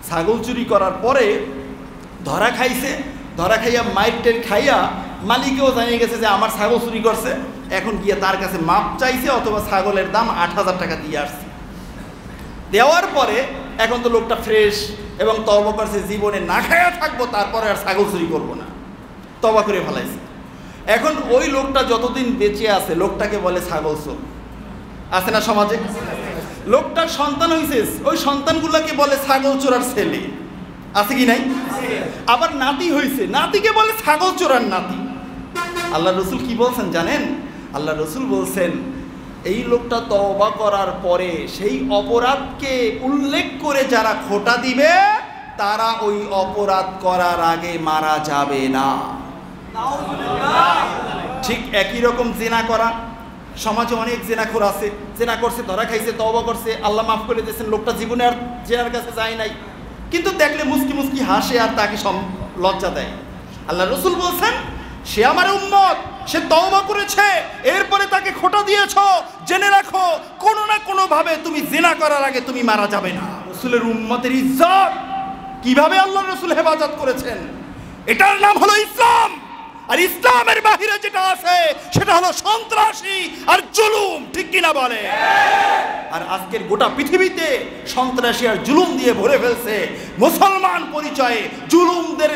A: ছাগল চুরি করার পরে ধরা খাইছে, ধরা খাইয়া মাইটের খাইয়া মালিকেও জানিয়ে গেছে যে আমার ছাগল চুরি করছে। এখন গিয়ে তার কাছে মাপ চাইছে, অথবা ছাগলের দাম ৮,০০০ টাকা দিয়ে আসছে। দেওয়ার পরে এখন তো লোকটা ফ্রেশ এবং তওবা করছে, জীবনে না খাইয়া থাকবো, তারপরে আর ছাগল চুরি করবো না, তওবা করে ফেলাইছে। এখন ওই লোকটা যতদিন বেঁচে আছে, লোকটাকে বলে ছাগল চোর। আছে না সমাজে? লোকটার সন্তান হয়েছে, ওই সন্তানগুলোকে বলে ছাগল চোরার ছেলে। আছে কি নাই? আবার নাতি হয়েছে, নাতিকে বলে ছাগল চোরার নাতি। আল্লাহ রসুল কি বলছেন জানেন? আল্লাহ রসুল বলছেন, এই লোকটা তওবা করার পরে সেই অপরাধকে উল্লেখ করে যারা খোঁটা দিবে, তারা ওই অপরাধ করার আগে মারা যাবে না। ঠিক একই রকম জিনা করা, সমাজে অনেক জেনাখোর আছে, জেনা করছে, ধরা খাইছে, তওবা করছে, আল্লাহ মাফ করে দিয়েছেন, লোকটা জীবনে আর জেনার কাছে যায় নাই, কিন্তু দেখলে মুস্কি মুস্কি হাসে আর তাকে লজ্জা দেয়। আল্লাহ রসুল বলছেন, সে আমার উম্মত, সে তওবা করেছে, এরপরে তাকে খোঁটা দিয়েছ, জেনে রাখো কোনো না কোনো ভাবে তুমি জিনা করার আগে তুমি মারা যাবে না। রসুলের উম্মতের ইজ্জত কিভাবে আল্লাহ রসুল হেফাজত করেছেন, এটার নাম হলো ইসলাম। আর ইসলামের বাহিরে যেটা আছে সেটা হলো সন্ত্রাসী আর জুলুম, ঠিক কিনা বলে? আর আজকের গোটা পৃথিবীতে সন্ত্রাসী আর জুলুম দিয়ে ভরে ফেলছে। মুসলমান পরিচয়ে জুলুমদের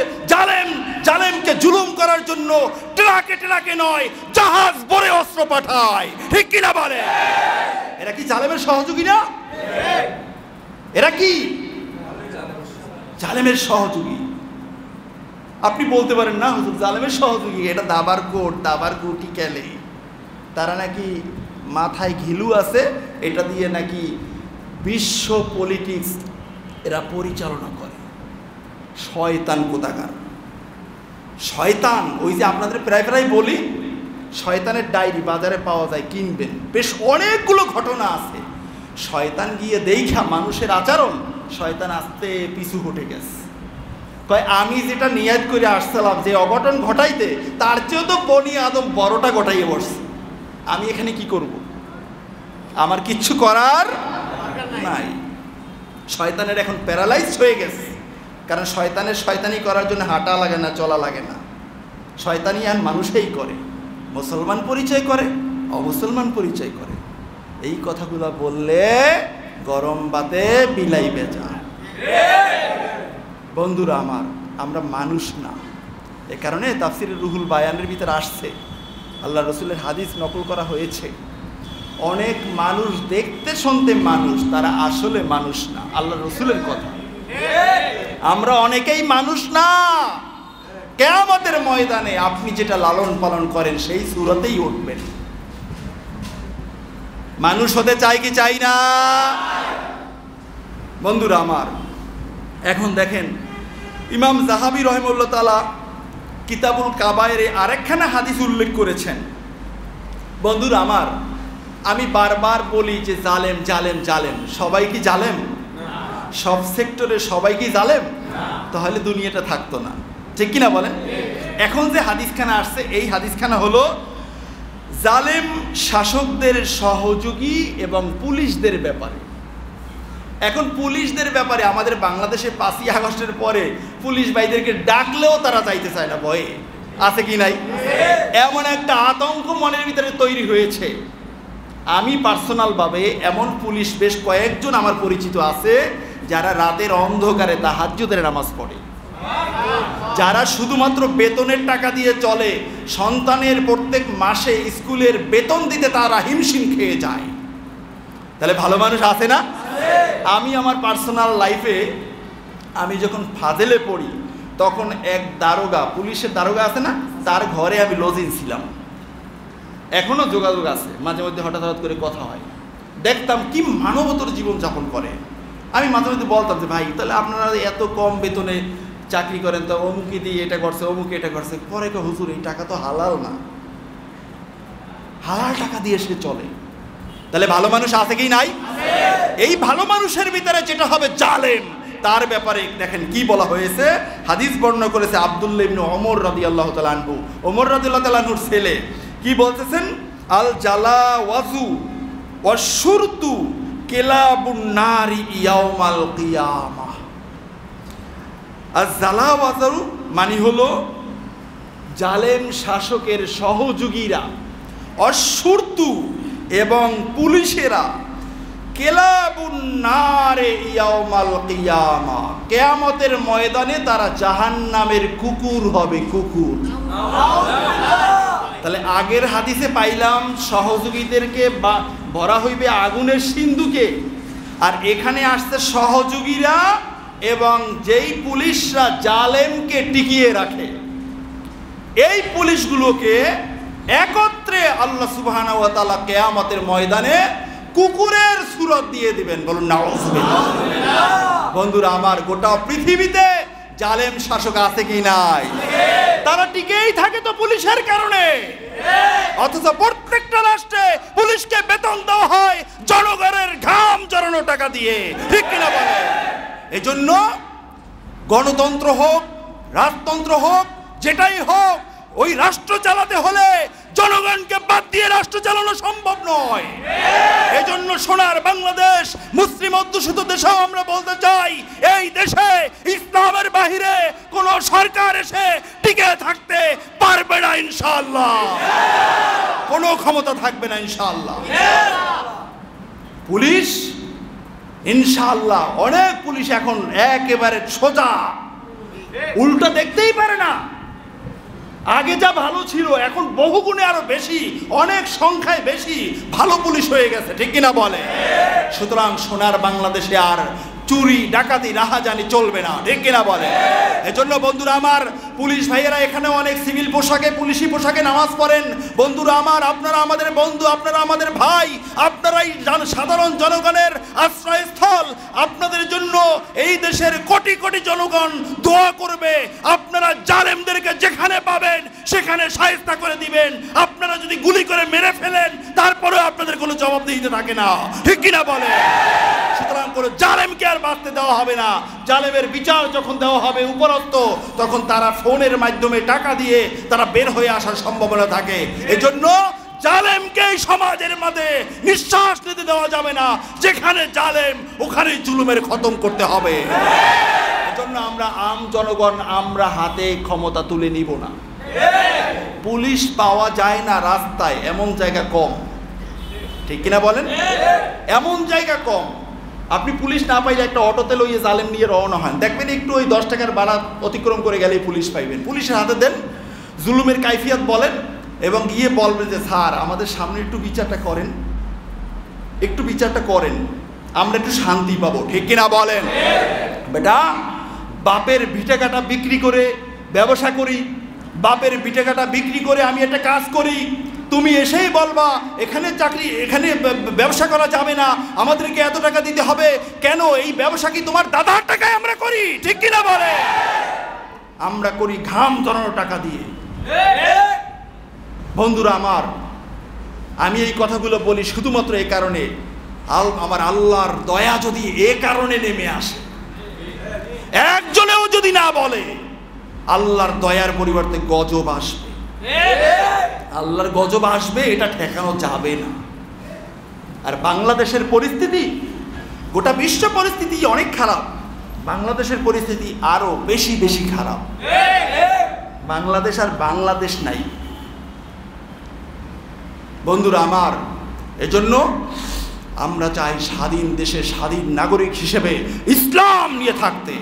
A: জালেমকে জুলুম করার জন্য ট্রাকে ট্রাকে নয়, জাহাজ ভরে অস্ত্র পাঠায়, ঠিক কিনা বলে? এরা কি জালেমের সহযোগী না? এরা কি জালেমের সহযোগী? আপনি বলতে পারেন না হুজুর জালেমের সহযোগী, এটা দাবার কোটি কেলে, তারা নাকি মাথায় ঘিলু আছে, এটা দিয়ে নাকি বিশ্ব পলিটিক্স এরা পরিচালনা করে। শয়তান কোথাকার শয়তান। ওই যে আপনাদের প্রায় প্রায় বলি, শয়তানের ডায়েরি বাজারে পাওয়া যায়, কিনবেন, বেশ অনেকগুলো ঘটনা আছে। শয়তান গিয়ে দেখা মানুষের আচরণ, শয়তান আস্তে পিছু হটে গেছে, কয় আমি যেটা নিয়াত করে আসছিলাম যে অঘটন ঘটাইতে, তার চেয়েও তো বনি আদম বড়টা ঘটাইয়ে বসছে, আমি এখানে কি করব? আমার কিচ্ছু করার নাই। শয়তানের এখন প্যারালাইজ হয়ে গেছে, কারণ শয়তানের শয়তানি করার জন্য হাঁটা লাগে না, চলা লাগে না। শয়তানি আর মানুষেই করে, মুসলমান পরিচয় করে, অমুসলমান পরিচয় করে। এই কথাগুলো বললে গরম বাতে বিলাই বেজা। বন্ধুরা আমার, আমরা মানুষ না। এ কারণে তাফসিরে রুহুল বায়ানের ভিতরে আসছে, আল্লাহ রসুলের হাদিস নকল করা হয়েছে, অনেক মানুষ দেখতে শুনতে মানুষ, তারা আসলে মানুষ না। আল্লাহ রসুলের কথা। আমরা অনেকেই মানুষ না। কিয়ামতের ময়দানে আপনি যেটা লালন পালন করেন সেই সূরতেই উঠবেন। মানুষ হতে চাই কি চাই না? বন্ধুরা আমার, এখন দেখেন ইমাম যাহাবী রাহিমাহুল্লাহ তাআলা কিতাবুল কাবায়েরে আরেকখানা হাদিস উল্লেখ করেছেন। বন্ধুরা আমার, আমি বারবার বলি যে জালেম জালেম জালেম। সবাই কি জালেম? সব সেক্টরে সবাই কি জালেম? তাহলে দুনিয়াটা থাকতো না, ঠিক কিনা বলেন? এখন যে হাদিসখানা আসছে, এই হাদিসখানা হলো জালেম শাসকদের সহযোগী এবং পুলিশদের ব্যাপারে। এখন পুলিশদের ব্যাপারে আমাদের বাংলাদেশে 5ই আগস্টের পরে পুলিশ ভাইদেরকে ডাকলেও তারা যাইতে চায় না, ভয়ে। আছে কি নাই? এমন একটা আতঙ্ক মনের ভিতরে তৈরি হয়েছে। আমি পার্সোনালভাবে এমন পুলিশ বেশ কয়েকজন আমার পরিচিত আছে যারা রাতের অন্ধকারে তাহাজ্জুদের নামাজ পড়ে, যারা শুধুমাত্র বেতনের টাকা দিয়ে চলে, সন্তানের প্রত্যেক মাসে স্কুলের বেতন দিতে তারা হিমশিম খেয়ে যায়। তাহলে ভালো মানুষ আছে না? আমি আমার পার্সোনাল লাইফে আমি যখন ফাজেলে পড়ি তখন এক দারোগা, পুলিশের দারোগা আছে না, তার ঘরে আমি লজিং ছিলাম। এখনও যোগাযোগ আছে, মাঝে মধ্যে হঠাৎ হঠাৎ করে কথা হয়। দেখতাম কি মানবতর জীবনযাপন করে। আমি মাঝে মধ্যে বলতাম যে ভাই, তাহলে আপনারা এত কম বেতনে চাকরি করেন, তো অমুকে দিয়ে এটা করছে, অমুকে এটা করছে। পরে কে হুজুর, এই টাকা তো হালাল না, হালাল টাকা দিয়ে সে চলে। তাহলে ভালো মানুষ আছে কি নাই? এই ভালো মানুষের ভিতরে যেটা হবে জালেম, তার ব্যাপারে দেখেন কি বলা হয়েছে। হাদিস বর্ণনা করেছে আব্দুল্লাহ ইবনে ওমর রাদিয়াল্লাহু তাআলা আনহু। ওমর রাদিয়াল্লাহু তাআলা আনহুর ছেলে কি বলতেছেন? আল জালাওয়াজু ওয়াশুরতু কিলাবুন নারি ইয়াউমাল কিয়ামাহ। আর জালাওয়াজু মানে হলো জালেম শাসকের সহযোগীরা, অশুরতু এবং পুলিশেরা, কিলাবুন নারে ইয়াউমাল কিয়ামা, কিয়ামতের ময়দানে তারা জাহান্নামের কুকুর হবে, কুকুর। তাহলে আগের হাদিসে পাইলাম সহযোগীদেরকে ভরা হইবে আগুনের সিন্ধুকে, আর এখানে আসছে সহযোগীরা এবং যেই পুলিশরা জালেমকে টিকিয়ে রাখে, এই পুলিশগুলোকে একত্রে আল্লাহ সুবহানাহু ওয়া তাআলা কিয়ামতের ময়দানে কুকুরের সূরত দিয়ে দিবেন। বলুন নাউযুবিল্লাহ। বন্ধুরা আমার, গোটা পৃথিবীতে জালেম শাসক আছে কি নাই? তারা টিকেই থাকে তো পুলিশের কারণে। অথচ প্রত্যেকটা রাষ্ট্রে পুলিশকে বেতন দেওয়া হয় জনগণের ঘাম ঝরানো টাকা দিয়ে, ঠিক কিনা বলে? এজন্য গণতন্ত্র হোক, রাজতন্ত্র হোক, যেটাই হোক, ওই রাষ্ট্র চালাতে হলে জনগণকে বাদ দিয়ে রাষ্ট্র চালানো সম্ভব নয়। এজন্য সোনার বাংলাদেশ, মুসলিম অধ্যুষিত দেশেও আমরা বলতে চাই, এই দেশে ইসলামের বাহিরে কোন সরকার এসে টিকে থাকতে পারবে না ইনশাআল্লাহ। কোনো ক্ষমতা থাকবে না ইনশাআল্লাহ। পুলিশ ইনশাআল্লাহ, অনেক পুলিশ এখন একেবারে সোজা, উল্টা দেখতেই পারে না। আগে যা ভালো ছিল এখন বহুগুণে আরো বেশি, অনেক সংখ্যায় বেশি ভালো পুলিশ হয়ে গেছে, ঠিক কিনা বলে? সুতরাং সোনার বাংলাদেশে আর চুরি ডাকাতি রাহাজানি চলবে না, ঠিক কিনা বলে? এজন্য বন্ধুরা আমার, পুলিশ ভাইয়েরা এখানে অনেক সিভিল পোশাকে, পুলিশি পোশাকে নামাজ পড়েন। বন্ধুরা আমার, আপনারা আমাদের বন্ধু, আপনারা আমাদের ভাই, আপনারাই সাধারণ জনগণের আশ্রয়স্থল। আপনাদের জন্য এই দেশের কোটি কোটি জনগণ দোয়া করবে। আপনারা জালেমদেরকে যেখানে পাবেন সেখানে শায়েস্তা করে দিবেন। আপনারা যদি গুলি করে মেরে ফেলেন তারপরে আপনাদের কোনো জবাবদিহিতে থাকে না, ঠিক কিনা বলে? সুতরাং কোনো জালেমকে আর বাঁচতে দেওয়া হবে না। জালেমের বিচার যখন দেওয়া হবে উপরত্ব, তখন তারা ফোনের মাধ্যমে টাকা দিয়ে তারা বের হয়ে আসার সম্ভাবনা থাকে। এজন্য জালেমকে সমাজের মধ্যে নিঃশ্বাস নিতে দেওয়া যাবে না। যেখানে জালেম ওখানে জুলুমের খতম করতে হবে। এজন্য আমরা আম জনগণ আমরা হাতে ক্ষমতা তুলে নিব না। পুলিশ পাওয়া যায় না রাস্তায়, এমন জায়গা কম, ঠিক কিনা বলেন? এমন জায়গা কম। আপনি পুলিশ না পাইলে একটা অটোতে লইয়ে জালেম নিয়ে রওনা হন, দেখবেন একটু ওই 10 টাকার ভাড়া অতিক্রম করে গেলেই পুলিশ পাইবেন। পুলিশের হাতে দেন, জুলুমের কাইফিয়াত বলেন এবং গিয়ে বলবেন যে স্যার আমাদের সামনে একটু বিচারটা করেন, একটু বিচারটা করেন, আমরা একটু শান্তি পাবো, ঠিক কিনা বলেন? বেটা, বাপের ভিটে কাটা বিক্রি করে ব্যবসা করি, বাপের ভিটে কাটা বিক্রি করে আমি একটা কাজ করি, তুমি এসেই বলবা এখানে চাকরি, এখানে ব্যবসা করা যাবে না, আমাদেরকে এত টাকা দিতে হবে। কেন? এই ব্যবসা কি তোমার দাদার টাকায় আমরা করি, ঠিক কিনা বলে? আমরা করি ঘাম ঝরানো টাকা দিয়ে। বন্ধুরা আমার, আমি এই কথাগুলো বলি শুধুমাত্র এই কারণে, আমার আল্লাহর দয়া যদি এ কারণে নেমে আসে, একজনেও যদি না বলে, আল্লাহর দয়ার পরিবর্তে গজব আসবে। আল্লাহর গজব আসবে, এটা ঠেকানো যাবে না। আর বাংলাদেশের পরিস্থিতি, গোটা বিশ্ব পরিস্থিতি অনেক খারাপ, বাংলাদেশের পরিস্থিতি আরো বেশি বেশি খারাপ। বাংলাদেশ আর বাংলাদেশ নাই বন্ধুরা আমার। এজন্য আমরা চাই স্বাধীন দেশে স্বাধীন নাগরিক হিসেবে ইসলাম নিয়ে থাকতে।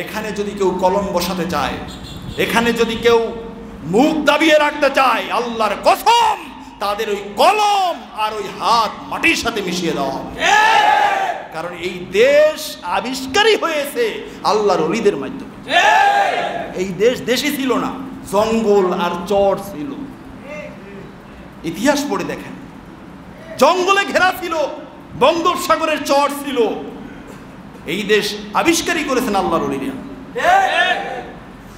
A: এখানে যদি কেউ কলম বসাতে চায়, এখানে যদি কেউ মুখ দাবিয়ে রাখতে চায়, আল্লাহর কসম তাদের ওই কলম আর ওই হাত মাটির সাথে মিশিয়ে দেওয়া হবে। কারণ এই দেশ আবিষ্কারই হয়েছে আল্লাহর ওলিদের মাধ্যমে। এই দেশ দেশই ছিল না, জঙ্গল আর চর ছিল। ইতিহাস পড়ে দেখেন, জঙ্গলে ঘেরা ছিল, বঙ্গোপসাগরের চর ছিল। এই দেশ আবিষ্কারই করেছেন আল্লাহর ওলিরা।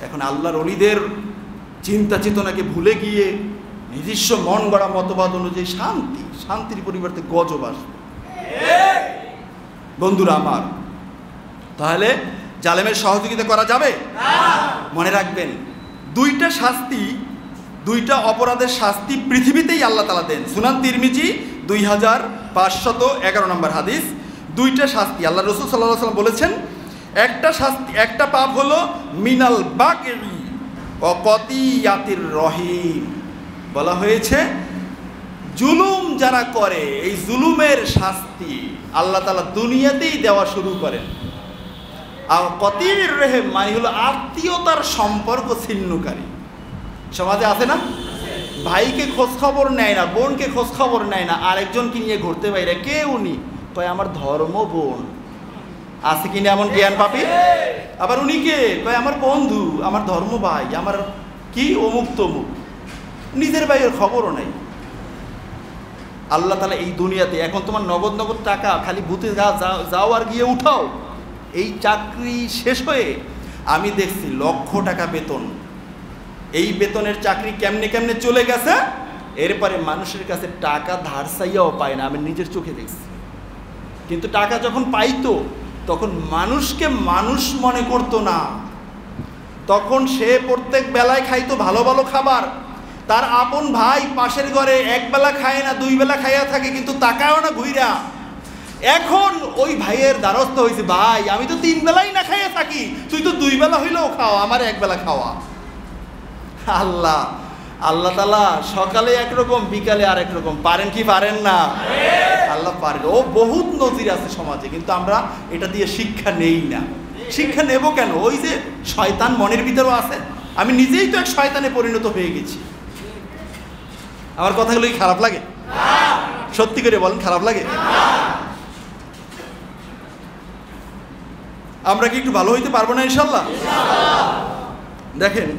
A: এখন আল্লাহর ওলিদের চিন্তা চেতনাকে ভুলে গিয়ে নিজস্ব মন গড়া মতবাদ অনুযায়ী শান্তির পরিবর্তে গজব আসবে। বন্ধুরা আমার, তাহলে জালেমের সহযোগিতা করা যাবে? মনে রাখবেন, দুইটা অপরাধের শাস্তি পৃথিবীতেই আল্লাহ তাআলা দেন। সুনান তিরমিজি 2511 নম্বর হাদিস। দুইটা শাস্তি আল্লাহ রাসূল সাল্লাল্লাহু আলাইহি ওয়াসাল্লাম বলেছেন। একটা শাস্তি, একটা পাপ হলো মিনাল বাগি ওয়া কতিয়াতির রহিম। বলা হয়েছে জুলুম যারা করে, এই জুলুমের শাস্তি আল্লাহ তাআলা দুনিয়াতেই দেওয়া শুরু করেন। আর কতির রহিম মানে হলো আত্মীয়তার সম্পর্ক ছিন্নকারী। সমাজে আছে না? ভাইকে খোঁজ খবর নেয় না, বোনকে খোঁজ খবর নেয় না, আরেকজনকে নিয়ে ঘুরতে বাইরে, কেউ নি কয় আমার ধর্ম বোন। আছে কিনা এমন জ্ঞান পাপি? আবার উনি কে কয় আমার বন্ধু, আমার ধর্ম ভাই, আমার কি অমুক তমুক, নিজের ভাইয়ের খবরও নাই। আল্লাহ তাআলা এই দুনিয়াতে এখন তোমার নগদ নগদ টাকা খালি ভূতে যাও আর গিয়ে উঠাও, এই চাকরি শেষ হয়ে আমি দেখছি লক্ষ টাকা বেতন, এই বেতনের চাকরি কেমনে কেমনে চলে গেছে। এরপরে মানুষের কাছে টাকা ধার চাইয়াও পায় না, আমি নিজের চোখে দেখছি। কিন্তু টাকা যখন পাইতো তখন মানুষকে মানুষ মনে করতো না, তখন সে প্রত্যেক বেলায় খাইতো ভালো ভালো খাবার। তার আপন ভাই পাশের ঘরে এক বেলা খায় না, 2 বেলা খাইয়া থাকে, কিন্তু তাকায়ও না ঘুইরা। এখন ওই ভাইয়ের দ্বারস্থ হয়েছে, ভাই আমি তো 3 বেলাই না খাইয়া থাকি, তুই তো 2 বেলা হইলেও খাওয়া, আমার 1 বেলা খাওয়া। আল্লাহ তাআলা সকালে একরকম, বিকালে আরেক রকম। পারেন কি পারেন না? আল্লাহ পারেন। ও বহুত নজির আছে সমাজে, কিন্তু আমরা এটা দিয়ে শিক্ষা নেই না। শিক্ষা নেব কেন? ওই যে শয়তান মনের ভিতরেও আছে। আমি নিজেই তো এক শয়তানে পরিণত হয়ে গেছি। আমার কথাগুলো কি খারাপ লাগে? সত্যি করে বলেন, খারাপ লাগে? আমরা কি একটু ভালো হইতে পারবো না ইনশাআল্লাহ? দেখেন,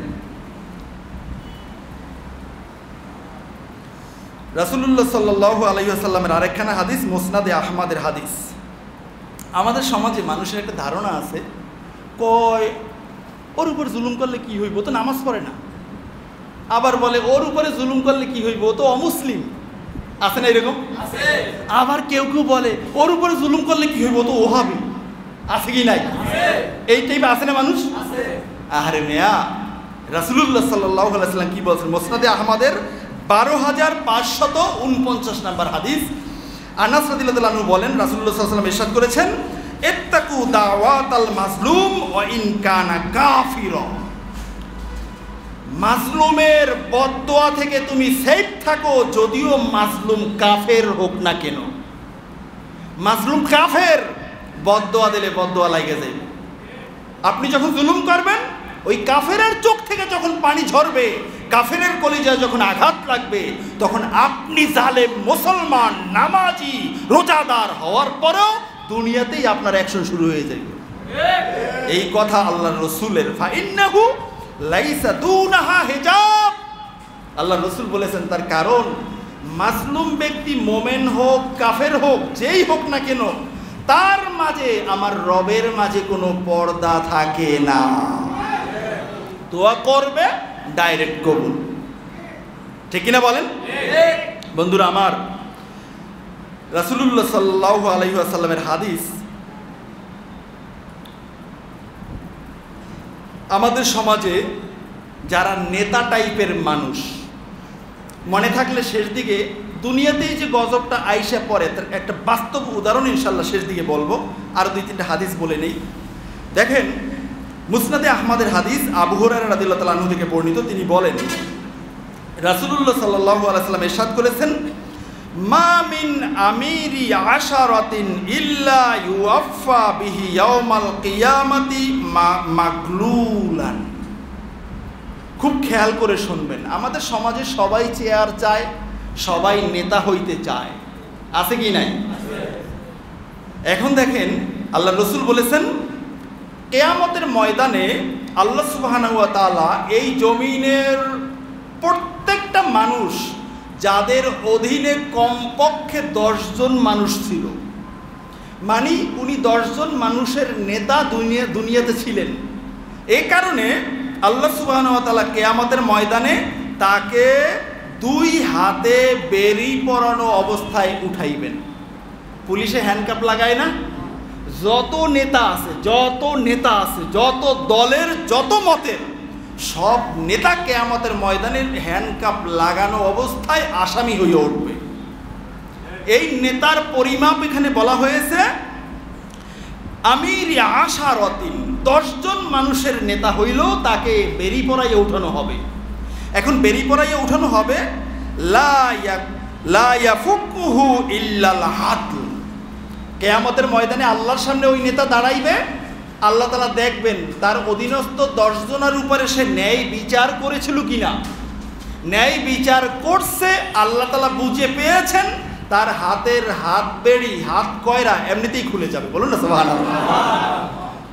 A: রাসূলুল্লাহ সাল্লাল্লাহু আলাইহি ওয়াসাল্লামের আরেকখানা হাদিস, মুসনাদে আহমদের হাদিস। আমাদের সমাজে মানুষের একটা ধারণা আছে, কয় ওর উপর জুলুম করলে কি হইব, তো নামাজ পড়ে না। আবার বলে ওর উপরে জুলুম করলে কি হইব, তো অমুসলিম। আছে না এরকম? আবার কেউ কেউ বলে ওর উপরে জুলুম করলে কি হইব, তো ওহাবি। আছে কি নাই? এই টাইপ আছে না মানুষ? আরে মিয়া, রাসূলুল্লাহ সাল্লাল্লাহু আলাইহি ওয়াসাল্লাম কি বলছেন? মুসনাদে আহমদের 12,549 নম্বর হাদিস। আনাস রাদিয়াল্লাহু আনহু বলেন, রাসূলুল্লাহ সাল্লাল্লাহু আলাইহি ওয়াসাল্লাম ইরশাদ করেছেন, ইত্তাকু দাওয়াতাল মাজলুম ওয়া ইন কানা কাফিরা। মাজলুমের বদদোয়া থেকে তুমি সেফ থাকো, যদিও মাজলুম কাফের হোক না কেন। মাজলুম কাফের, বদদোয়া দিলে বদদোয়া লাগে যাবে। আপনি যখন জুলুম করবেন, ওই কাফেরের চোখ থেকে যখন পানি ঝরবে, কাফেরের কলিজায় যখন আঘাত লাগবে, তখন আপনি জালেম মুসলমান নামাজি রোজাদার হওয়ার পরেও দুনিয়াতেই আপনার অ্যাকশন শুরু হয়ে যাবে। এই কথা আল্লাহর রাসূলের, ফাইন্নাহু লাইসা দুনাহা হিজাব। আল্লাহর রাসূল বলেছেন, তার কারণ মাজলুম ব্যক্তি মোমেন হোক কাফের হোক যেই হোক না কেন, তার মাঝে আমার রবের মাঝে কোনো পর্দা থাকে না। দোয়া করবে ডাইরেক্ট কবুল, ঠিক কিনা বলেন? বন্ধুরা আমার, রাসূলুল্লাহ সাল্লাল্লাহু আলাইহি ওয়াসাল্লামের হাদিস আমাদের সমাজে যারা নেতা টাইপের মানুষ, মনে থাকলে শেষ দিকে দুনিয়াতেই যে গজবটা আইসা পড়ে তার একটা বাস্তব উদাহরণ ইনশাল্লাহ শেষ দিকে বলবো। আর 2-3টা হাদিস বলে নেই। দেখেন, মুসনাদে আহমদের হাদিস, আবু হুরায়রা রাদিয়াল্লাহু তাআলা আনহু থেকে বর্ণিত, তিনি বলেন, রাসূলুল্লাহ সাল্লাল্লাহু আলাইহি ওয়াসাল্লাম ইরশাদ করেছেন, মা মিন আমিরি আশারাতিন ইল্লা ইউআফা বিহি ইয়াউমাল কিয়ামাতি মাগলুলান। খুব খেয়াল করে শুনবেন, আমাদের সমাজে সবাই চেয়ার চায়, সবাই নেতা হইতে চায়, আছে কি নাই? এখন দেখেন, আল্লাহ রাসূল বলেছেন, কিয়ামতের ময়দানে আল্লাহ সুবহানাহু ওয়া তাআলা এই জমিনের প্রত্যেকটা মানুষ যাদের অধীনে কমপক্ষে 10 জন মানুষ ছিল, মানে উনি 10 জন মানুষের নেতা দুনিয়াতে ছিলেন। এই কারণে আল্লাহ সুবহানাহু ওয়া তাআলা কিয়ামতের ময়দানে তাকে 2 হাতে বেরি পরানো অবস্থায় উঠাইবেন। পুলিশে হ্যান্ডকাপ লাগায় না? যত নেতা আছে, যত দলের, যত মতের, সব নেতা কিয়ামতের ময়দানে হ্যান্ডকাপ লাগানো অবস্থায় আসামি হয়ে উঠবে। এই নেতার পরিমাপ এখানে বলা হয়েছে আমির আশারাতিন, 10 জন মানুষের নেতা হইলেও তাকে বেরি পরাইয়ে উঠানো হবে। এখন বেরি পরাইয়ে উঠানো হবে, লা ইয়াফুকুহু ইল্লাল আদল। কিয়ামতের ময়দানে আল্লাহর সামনে ওই নেতা দাঁড়াইবে, আল্লাহ তাআলা দেখবেন তার অধীনস্থ 10 জনের উপরে সে ন্যায় বিচার করেছিল কিনা। ন্যায় বিচার করছে, আল্লাহ তাআলা বুঝে পেয়েছেন, তার হাতের হাত বেড়ি, হাত কয়রা এমনিতেই খুলে যাবে। বলুন না সুবহানাল্লাহ।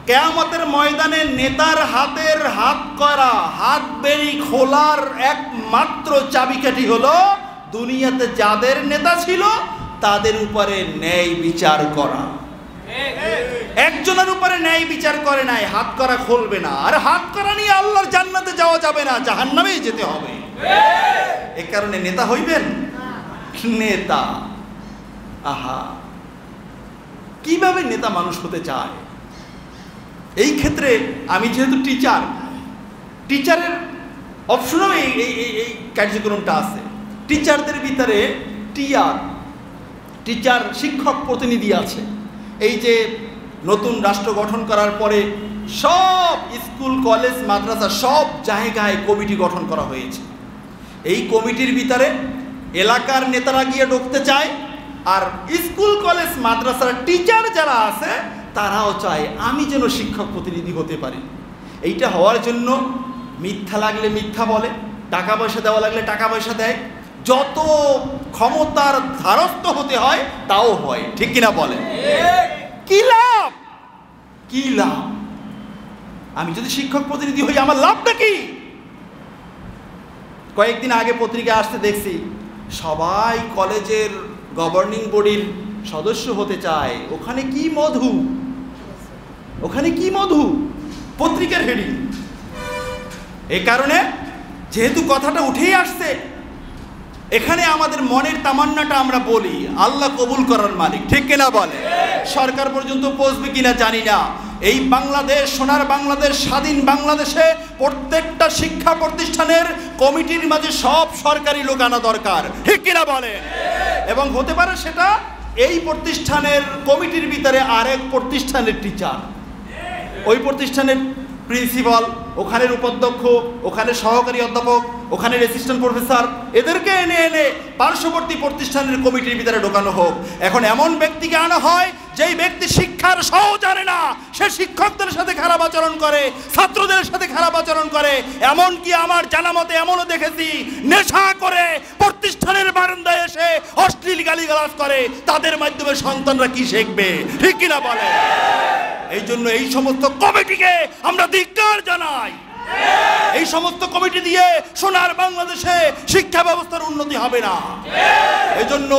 A: কিয়ামতের ময়দানে নেতার হাতের হাত কয়রা, হাত বেড়ি খোলার একমাত্র চাবিকাঠি হলো দুনিয়াতে যাদের নেতা ছিল তাদের উপরে ন্যায় বিচার করা। একজনের উপরে ন্যায় বিচার করে নাই, হাত করা খুলবে না। আর হাত করা নিয়ে আল্লাহর জান্নাতে যাওয়া যাবে না, জাহান্নামেই যেতে হবে। এ কারণে নেতা হইবেন নেতা। আহা, কিভাবে নেতা মানুষ হতে চায়। এই ক্ষেত্রে আমি যেহেতু টিচারের অপশনও এই কার্যক্রমটা আছে। টিচারদের ভিতরে টিচার শিক্ষক প্রতিনিধি আছে। এই যে নতুন রাষ্ট্র গঠন করার পরে সব স্কুল কলেজ মাদ্রাসা সব জায়গায় কমিটি গঠন করা হয়েছে। এই কমিটির ভিতরে এলাকার নেতারা গিয়ে ঢুকতে চায়, আর স্কুল কলেজ মাদ্রাসার টিচার যারা আছে তারাও চায় আমি যেন শিক্ষক প্রতিনিধি হতে পারি। এইটা হওয়ার জন্য মিথ্যা লাগলে মিথ্যা বলে, টাকা পয়সা দেওয়া লাগলে টাকা পয়সা দেয়, যত ক্ষমতার ধারস্থ হতে হয় তাও হয়, ঠিক কিনা বলে? কি লাভ? আমি যদি শিক্ষক প্রতিনিধি হই আমার লাভটা কি? কয়েকদিন আগে পত্রিকা আসতে দেখছি সবাই কলেজের গভর্নিং বডির সদস্য হতে চায়। ওখানে কি মধু, পত্রিকার হেডিং। এই কারণে যেহেতু কথাটা উঠেই আসছে, এখানে আমাদের মনের তামান্নাটা আমরা বলি, আল্লাহ কবুল করার মালিক, ঠিক কিনা বলে? সরকার পর্যন্ত পৌঁছবে কিনা জানি না, এই বাংলাদেশ, সোনার বাংলাদেশ, স্বাধীন বাংলাদেশে প্রত্যেকটা শিক্ষা প্রতিষ্ঠানের কমিটির মাঝে সব সরকারি লোক আনা দরকার, ঠিক কিনা বলেন? এবং হতে পারে সেটা এই প্রতিষ্ঠানের কমিটির ভিতরে আরেক প্রতিষ্ঠানের টিচার, ওই প্রতিষ্ঠানের প্রিন্সিপাল, ওখানের উপাধ্যক্ষ, ওখানে সহকারী অধ্যাপক, ওখানে অ্যাসিস্ট্যান্ট প্রফেসর, এদেরকে এনে এনে পার্শ্ববর্তী প্রতিষ্ঠানের কমিটির ভিতরে ঢোকানো হোক। এখন এমন ব্যক্তিকে আনা হয় যেই ব্যক্তি শিক্ষার সহ জানে না, সে শিক্ষকদের সাথে খারাপ আচরণ করে, ছাত্রদের সাথে খারাপ আচরণ করে। এমনকি আমার জানা মতে এমনও দেখেছি, নেশা করে প্রতিষ্ঠানের বারান্দায় এসে অশ্লীল গালিগালাজ করে। তাদের মাধ্যমে সন্তানরা কি শিখবে, ঠিক কিনা বলে? এই জন্য এই সমস্ত কমিটিকে আমরা ধিক্কার জানাই। এই সমস্ত কমিটি দিয়ে সোনার বাংলাদেশে শিক্ষা ব্যবস্থার উন্নতি হবে না। এই জন্য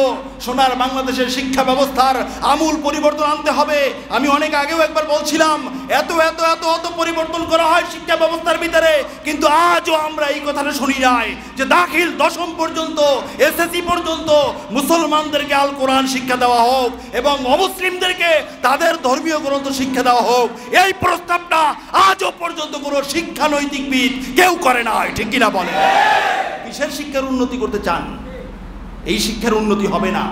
A: সোনার বাংলাদেশের শিক্ষা ব্যবস্থার আমূল পরিবর্তন আনতে হবে। আমি অনেক আগেও একবার বলছিলাম, এত এত এত এত পরিবর্তন করা হয় শিক্ষা ব্যবস্থার ভিতরে, কিন্তু আজও আমরা এই কথাটা শুনি নাই যে দাখিল দশম পর্যন্ত, এসএসসি পর্যন্ত মুসলমানদেরকে আল কোরআন শিক্ষা দেওয়া হোক এবং অমুসলিমদেরকে তাদের ধর্মীয় গ্রন্থ শিক্ষা দেওয়া হোক। এই প্রস্তাবটা আজও পর্যন্ত কোনো শিক্ষা নৈতিকবিদ কেউ করে নাই, ঠিক কিনা বলে? কিসের শিক্ষার উন্নতি করতে চান? এই শিক্ষার উন্নতি হবে না।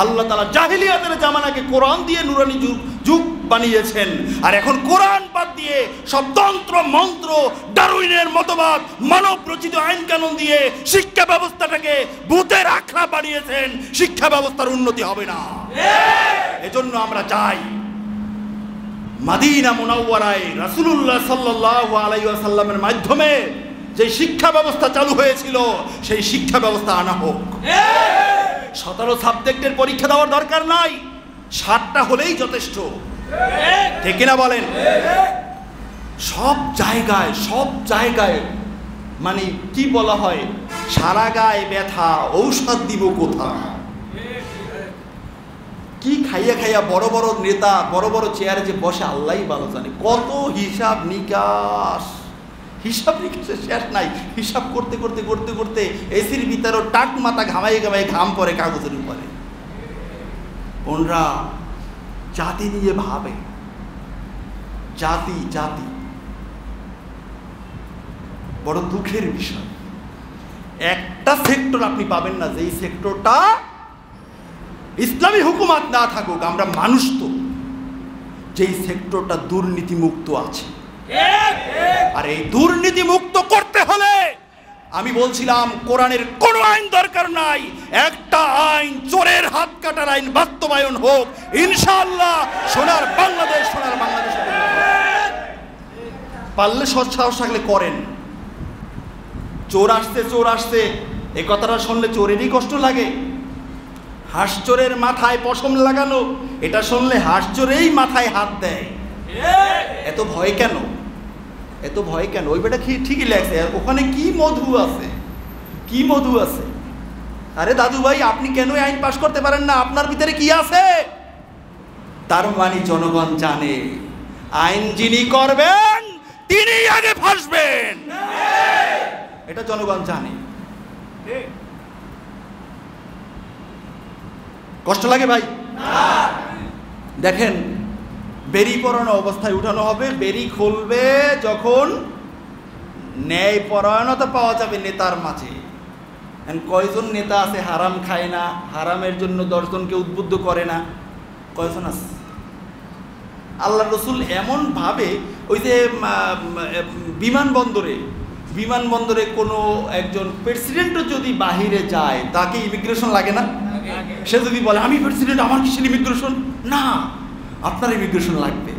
A: আল্লাহ তাআলা জাহেলিয়াতের জামানাকে কোরআন দিয়ে নুরানি যুগ বানিয়েছেন, আর এখন কোরআন বাদ দিয়ে সব তন্ত্র মন্ত্র, ডারউইনের মতবাদ, মানব রচিত আইন কানুন দিয়ে শিক্ষা ব্যবস্থাটাকে ভূতের আখড়া বানিয়েছেন। শিক্ষা ব্যবস্থার উন্নতি হবে না। এজন্য আমরা চাই মাদিনা মুনাওয়ারায় রাসূলুল্লাহ সাল্লাল্লাহু আলাইহি ওয়াসাল্লামের মাধ্যমে যে শিক্ষা ব্যবস্থা চালু হয়েছিল সেই শিক্ষা ব্যবস্থা আনা হোক। 17 সাবজেক্টের পরীক্ষা দেওয়ার দরকার নাই, 7টা হলেই যথেষ্ট, ঠিক কিনা বলেন? সব জায়গায় মানে কি বলা হয়, সারা গায়ে ব্যথা, ঔষধ দিব কোথা? কি খাইয়া খাইয়া বড় বড় নেতা বড় বড় চেয়ারে যে বসে আল্লাহই ভালো জানে। কত হিসাব নিকাশের শেষ নাই। হিসাব করতে করতে করতে করতে এসির ভিতরে টাক মাথা ঘামাই ঘাম পড়ে কাগজের উপরে। ওনরা জাতি নিয়ে ভাবে, জাতি বড় দুঃখের বিষয়। একটা সেক্টর আপনি পাবেন না যেই সেক্টরটা ইসলামী হুকুমত না থাকুক, আমরা মানুষ তো, যেই সেক্টরটা দুর্নীতি মুক্ত আছে। আর এই দুর্নীতি মুক্ত করতে হলে আমি বলছিলাম কোরআনের কোনো আইন দরকার নাই, একটা আইন, চোরের হাত কাটার আইন বাস্তবায়ন হোক। ইনশাআল্লাহ সোনার বাংলাদেশ পারলে সৎসাহস থাকলে করেন। চোর আসছে এই কথাটা শুনলে চোরেরই কষ্ট লাগে। হাঁস চোরের মাথায় পশম লাগানো, এটা শুনলে হাঁস চোরেই মাথায় হাত দেয়। এত ভয় কেন? ওই বেটা ঠিকই লাগছে, ওখানে কি মধু আছে? আরে দাদু ভাই, আপনি কেন আইন পাশ করতে পারেন না? আপনার ভিতরে কি আছে? তার মানে জনগণ জানে আইন যিনি করবেন তিনি আগে ফাঁসবেন, এটা জনগণ জানে। কষ্ট লাগে ভাই? দেখেন, বেরি পরানো অবস্থায় উঠানো হবে, বেরি খুলবে যখন ন্যায় পরায়ণতা পাওয়া যাবে নেতার মাঝে। কয়জন নেতা আছে হারাম খায় না, হারামের জন্য 10 জনকে উদ্বুদ্ধ করে না? কয়জন আছে? আল্লাহ রসুল এমন ভাবে, ওই যে বিমানবন্দরে কোনো একজন প্রেসিডেন্টও যদি বাহিরে যায়, তাকে ইমিগ্রেশন লাগে না? সে যদি বলে আমি প্রেসিডেন্ট, আমার কিসের ইমিগ্রেশন? না, আপনার ইমিগ্রেশন লাগবে,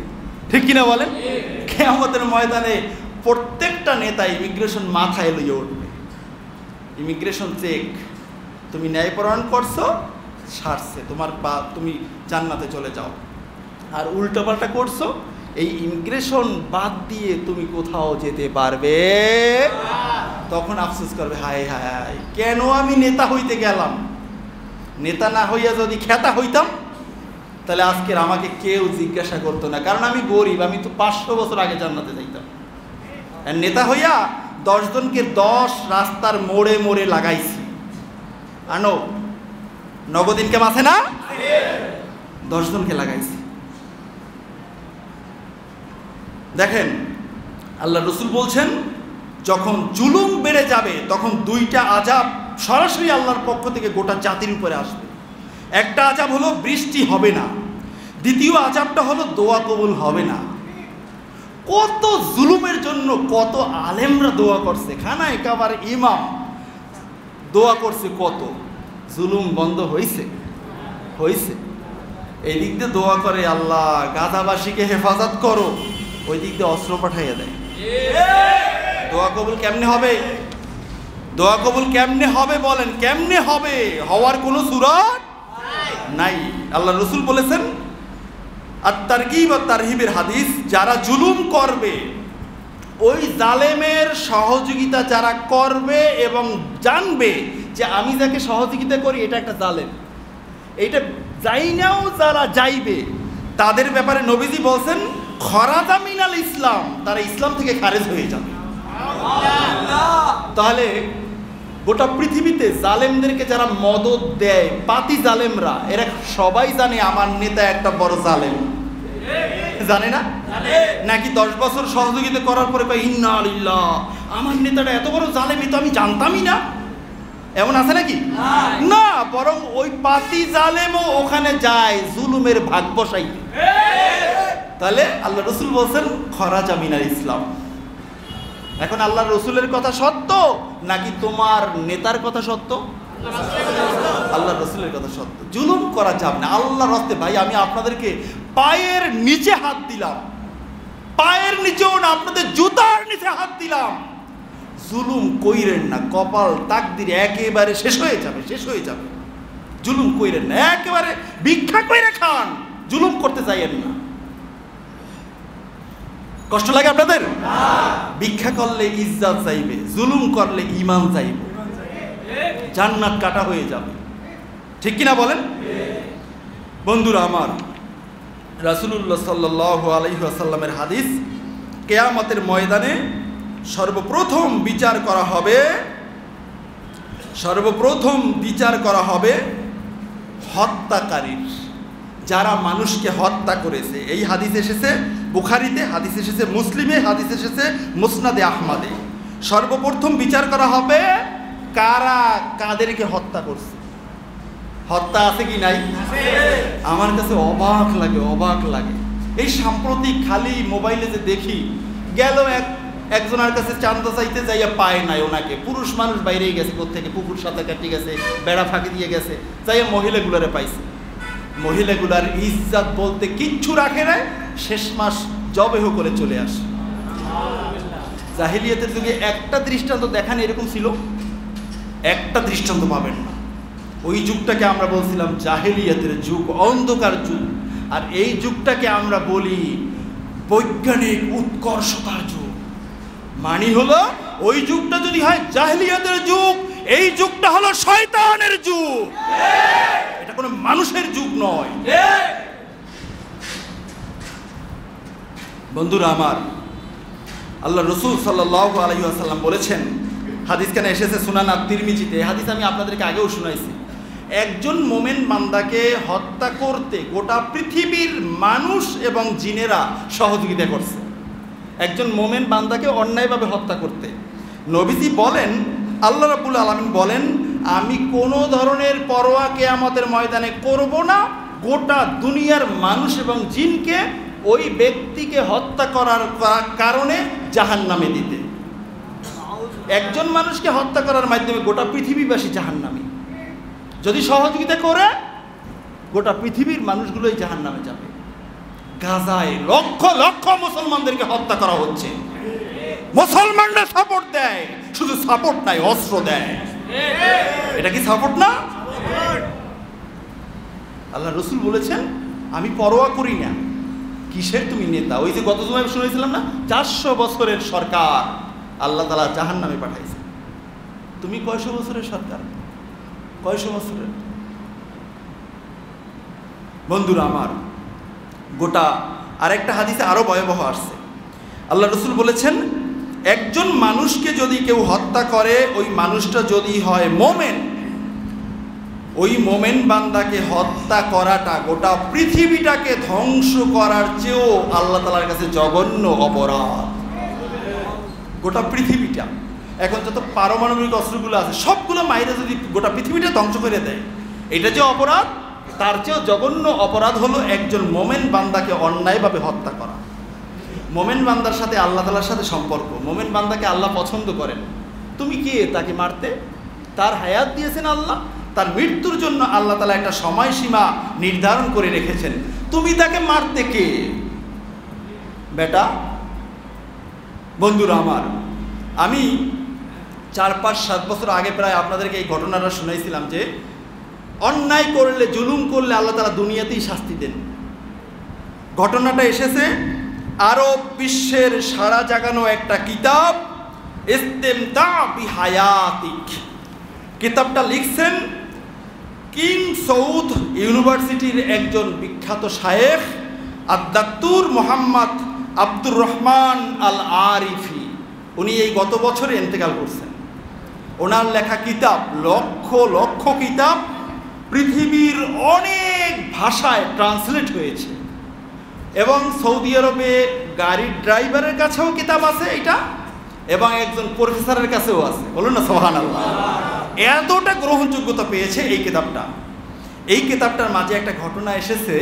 A: ঠিক কিনা বলেন? কিয়ামতের ময়দানে প্রত্যেকটা নেতা ইমিগ্রেশন মাথায় লইয়ে উঠবে। ইমিগ্রেশন চেক, তুমি ন্যায়পরায়ণ করছো, সারছে, তুমি জান্নাতে চলে যাও। আর উল্টোপাল্টা করছো, এই ইমিগ্রেশন বাদ দিয়ে তুমি কোথাও যেতে পারবে। তখন আফসোস করবে, হায় হায়, কেন আমি নেতা হইতে গেলাম? নেতা না হইয়া যদি খেতা হইতাম তাহলে আজকের আমাকে কেউ জিজ্ঞাসা করতো না, কারণ আমি গরিব, আমি তো 500 বছর আগে জান্নাতে যাইতাম। আর নেতা হইয়া 10 জনকে 10 রাস্তার মোড়ে মোড়ে লাগাইছি। আনো নগদ ইনকাম আছে না? 10 জনকে লাগাইছি। দেখেন আল্লাহ রসুল বলছেন যখন জুলুম বেড়ে যাবে তখন দুইটা আযাব সরাসরি আল্লাহর পক্ষ থেকে গোটা জাতির উপরে আসবে। একটা আযাব হলো বৃষ্টি হবে না, দ্বিতীয় আযাবটা হলো দোয়া কবুল হবে না। কত জুলুমের জন্য কত আলেমরা দোয়া করছে, খানায় কাবার ইমাম দোয়া করছে, কত জুলুম বন্ধ হয়েছে? হয়েছে। এই দিক দিয়ে দোয়া করে আল্লাহ গাজাবাসীকে হেফাজত করো, ওই দিক দিয়ে অস্ত্র পাঠাইয়া দেয়। দোয়া কবুল কেমনে হবে? দোয়া কবুল কেমনে হবে বলেন? কেমনে হবে? হওয়ার কোনো সুরাত নাই। আল্লাহ রসুল বলেছেন আত-তারগীব ওয়াত তারহিবের হাদিস, যারা জুলুম করবে ওই জালেমের সহযোগিতা যারা করবে এবং জানবে যে আমি যাকে সহযোগিতা করি এটা একটা জালেম, এইটা যাই নাও যারা যাইবে তাদের ব্যাপারে নবীজি বলছেন খরাজা মিনাল ইসলাম, তারা ইসলাম থেকে খারেজ হয়ে যাবে। তাহলে গোটা পৃথিবীতে জালেমদেরকে যারা মদদ দেয়, পাতি জালেমরা, এরা সবাই জানে আমার নেতা একটা বড় জালেম, জানে না? নাকি 10 বছর সহযোগিতা করার পরে কয় ইন্না লিল্লাহ, আমার নেতাটা এত বড় জালেম, তো আমি জানতামই না। এমন আছে নাকি? না, বরং ওই পাতি জালেমও ওখানে যায় জুলুমের ভাগ বসাই। তাহলে আল্লাহ রসুল বলছেন খরাজা মিনাল ইসলাম। এখন আল্লাহ রসুলের কথা সত্য নাকি তোমার নেতার কথা সত্য? আল্লাহ রসুলের কথা সত্য। জুলুম করা যাবে না আল্লাহর রাস্তে। ভাই আমি আপনাদেরকে পায়ের নিচে হাত দিলাম, পায়ের নিচেও না, আপনাদের জুতার নিচে হাত দিলাম, জুলুম কইরেন না। কপাল তাকদির একেবারে শেষ হয়ে যাবে, শেষ হয়ে যাবে। জুলুম কইরেন না, একেবারে ভিক্ষা কইরে খান, জুলুম করতে চাইয়েন না। কষ্ট লাগে আপনাদের? ভিক্ষা করলে ইজ্জত চাইবে, জুলুম করলে ঈমান চাইবে, জান্নাত কাটা হয়ে যাবে। ঠিক কিনা বলেন? বন্ধুরা আমার, রাসূলুল্লাহ সাল্লাল্লাহু আলাইহি ওয়াসাল্লামের হাদিস, কিয়ামতের ময়দানে সর্বপ্রথম বিচার করা হবে হত্যাকারীর, যারা মানুষকে হত্যা করেছে। এই হাদিস এসেছে বুখারীতে, হাদিস এসেছে মুসলিমে, হাদিস এসেছে মুসনাদে আহমদে। সর্বপ্রথম বিচার করা হবে কারা কাদেরকে হত্যা করছে। হত্যা আছে কি নাই? আমার কাছে অবাক লাগে, অবাক লাগে। এই সাম্প্রতিক খালি মোবাইলে যে দেখি, গেল একজনের কাছে চান্দা চাইতে যাইয়া পায় নাই ওনাকে, পুরুষ মানুষ বাইরেই গেছে, কোত্থেকে পুকুর সাঁতার কাটি গেছে, বেড়া ফাঁকি দিয়ে গেছে, যাইয়া মহিলাগুলারে পাইছে। মহিলাগুলার ইজ্জত বলতে কিচ্ছু রাখে নাই, শেষ মাস জবেহ করে চলে আসে। জাহিলিয়াতের যুগে একটা দৃষ্টান্ত দেখান এরকম ছিল, একটা দৃষ্টান্ত পাবেন না। ওই যুগটাকে আমরা বলছিলাম জাহিলিয়াতের যুগ, অন্ধকার যুগ। আর এই যুগটাকে আমরা বলি বৈজ্ঞানিক উৎকর্ষতার যুগ। মানে হলো ওই যুগটা যদি হয় জাহিলিয়াতের যুগ, এই যুগটা হলো শয়তানের যুগ, এটা কোনো মানুষের যুগ নয়। বন্ধুরা আমার, আল্লাহ রসুল সাল্লাল্লাহু আলাইহি ওয়াসাল্লাম বলেছেন, হাদিস কেন এসেছে সুনান আত-তিরমিজিতে, হাদিস আমি আপনাদেরকে আগেও শুনাইছি, একজন মোমেন বান্দাকে হত্যা করতে গোটা পৃথিবীর মানুষ এবং জিনেরা সহযোগিতা করছে। একজন মোমেন বান্দাকে অন্যায়ভাবে হত্যা করতে নবীজি বলেন, আল্লাহ রাব্বুল আলামিন বলেন, আমি কোনো ধরনের পরোয়া কিয়ামতের ময়দানে করব না গোটা দুনিয়ার মানুষ এবং জিনকে ওই ব্যক্তিকে হত্যা করার কারণে জাহান্নামে দিতে। একজন মানুষকে হত্যা করার মাধ্যমে গোটা পৃথিবীবাসী জাহান্নামী। যদি সহযোগিতা করে গোটা পৃথিবীর মানুষগুলোই জাহান্নামে যাবে। গাজায় লক্ষ লক্ষ মুসলমানদেরকে হত্যা করা হচ্ছে, মুসলমানরা সাপোর্ট দেয়, শুধু সাপোর্ট নাই, অস্ত্র দেয়। এটা কি সাপোর্ট না? আল্লাহ রসুল বলেছেন আমি পরোয়া করি না। কিসের তুমি নেতা? ওই যে গত জুমায় শুনেছিলাম না, 400 বছরের সরকার আল্লাহ তাআলা জাহান্নামে পাঠাইছে। তুমি কয়শো বছরের সরকার? কয়শো বছরের? বন্ধুরা আমার, গোটা আরেকটা হাদিসে আরো ভয়াবহ আসছে। আল্লাহ রসুল বলেছেন, একজন মানুষকে যদি কেউ হত্যা করে, ওই মানুষটা যদি হয় মোমেন, ওই মোমেন বান্দাকে হত্যা করাটা গোটা পৃথিবীটাকে ধ্বংস করার চেয়েও আল্লাহ তাআলার কাছে জঘন্য অপরাধ। গোটা পৃথিবীটা, এখন যত পারমাণবিক অস্ত্রগুলো আছে সবগুলো মাইরে যদি গোটা পৃথিবীটা ধ্বংস করে দেয়, এটা যে অপরাধ, তার চেয়েও জঘন্য অপরাধ হলো একজন মোমেন বান্দাকে অন্যায়ভাবে হত্যা করা। মোমেন বান্দার সাথে আল্লাহ তাআলার সাথে সম্পর্ক, মোমেন বান্দাকে আল্লাহ পছন্দ করেন। তুমি কে তাকে মারতে? তার হায়াত দিয়েছেন আল্লাহ, তার মৃত্যুর জন্য আল্লাহ তাআলা একটা সময়সীমা নির্ধারণ করে রেখেছেন। তুমি তাকে মারতে কে? বেটা, বন্ধুরা আমার, আমি 4-5-7 বছর আগে প্রায় আপনাদেরকে এই ঘটনাটা শুনাইছিলাম যে অন্যায় করলে, জুলুম করলে আল্লাহ তাআলা দুনিয়াতেই শাস্তি দেন। ঘটনাটা এসেছে আরব বিশ্বের সারা জাগানো একটা কিতাব, ইস্তেমতা বিহায়াতিক। কিতাবটা লিখছেন কিং সৌদ ইউনিভার্সিটির একজন বিখ্যাত শায়েখ আদ-দাক্তুর মোহাম্মদ আব্দুর রহমান আল আরিফি। উনি এই গত বছরে ইন্তেকাল করছেন। ওনার লেখা কিতাব, লক্ষ লক্ষ কিতাব, পৃথিবীর অনেক ভাষায় ট্রান্সলেট হয়েছে এবং সৌদি আরবে গাড়ির ড্রাইভারের কাছেও কিতাব আছে এটা, এবং একজন প্রফেসরের কাছেও আছে। বলুন না সুবহানাল্লাহ। এতটা গ্রহণযোগ্যতা পেয়েছে এই কিতাবটা। এই কিতাবটার মাঝে একটা ঘটনা এসেছে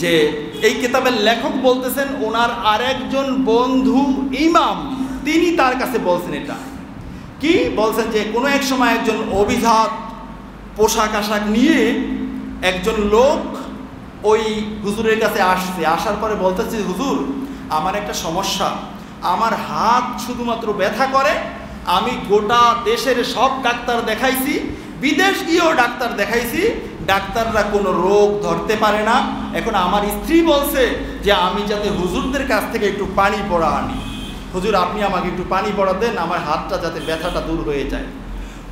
A: যে এই কিতাবের লেখক বলতেছেন ওনার আরেকজন বন্ধু ইমাম, তিনি তার কাছে বলছেন এটা কি বলছেন যে কোনো এক সময় একজন অভিজাত পোশাক আশাক নিয়ে একজন লোক ওই হুজুরের কাছে আসছে। আসার পরে বলতেছে, হুজুর আমার একটা সমস্যা, আমার হাত শুধুমাত্র ব্যথা করে, আমি গোটা দেশের সব ডাক্তার দেখাইছি, বিদেশ গিয়েও ডাক্তার দেখাইছি, ডাক্তাররা কোনো রোগ ধরতে পারে না। এখন আমার স্ত্রী বলছে যে আমি যাতে হুজুরদের কাছ থেকে একটু পানি পড়া আনি। হুজুর আপনি আমাকে একটু পানি পড়া দেন, আমার হাতটা যাতে ব্যথাটা দূর হয়ে যায়।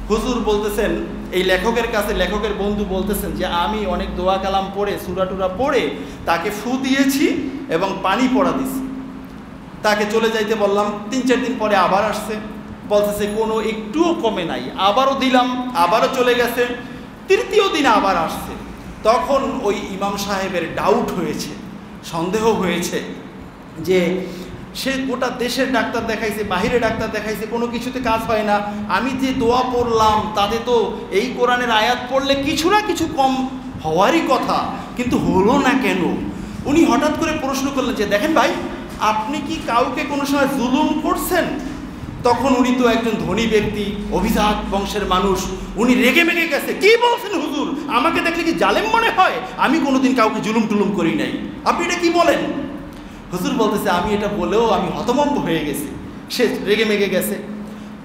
A: হুজুর বলতেছেন এই লেখকের কাছে, লেখকের বন্ধু বলতেছেন যে আমি অনেক দোয়া কালাম পড়ে, সূরা টুরা পড়ে তাকে ফু দিয়েছি এবং পানি পড়া দিছি। তাকে চলে যাইতে বললাম, 3-4 দিন পরে আবার আসছে, বলতেছে কোনো একটুও কমে নাই, আবারও দিলাম, আবারও চলে গেছে, 3য় দিন আবার আসছে। তখন ওই ইমাম সাহেবের ডাউট হয়েছে, সন্দেহ হয়েছে যে সে গোটা দেশের ডাক্তার দেখাইছে, বাহিরে ডাক্তার দেখাইছে, কোনো কিছুতে কাজ হয় না, আমি যে দোয়া পড়লাম তাতে তো এই কোরআনের আয়াত পড়লে কিছু না কিছু কম হওয়ারই কথা, কিন্তু হলো না কেন? উনি হঠাৎ করে প্রশ্ন করলেন যে দেখেন ভাই, আপনি কি কাউকে কোনো সময় জুলুম করছেন? তখন উনি তো একজন ধনী ব্যক্তি, অভিজাত বংশের মানুষ, উনি রেগে মেগে গেছে, কি বলছেন হুজুর, আমাকে দেখলে কি জালেম মনে হয়? আমি কোনোদিন কাউকে জুলুম টুলুম করি নাই, আপনি এটা কি বলেন? হুজুর বলতেছে আমি এটা বলেও আমি হতভম্ব হয়ে গেছি, সে রেগে মেগে গেছে।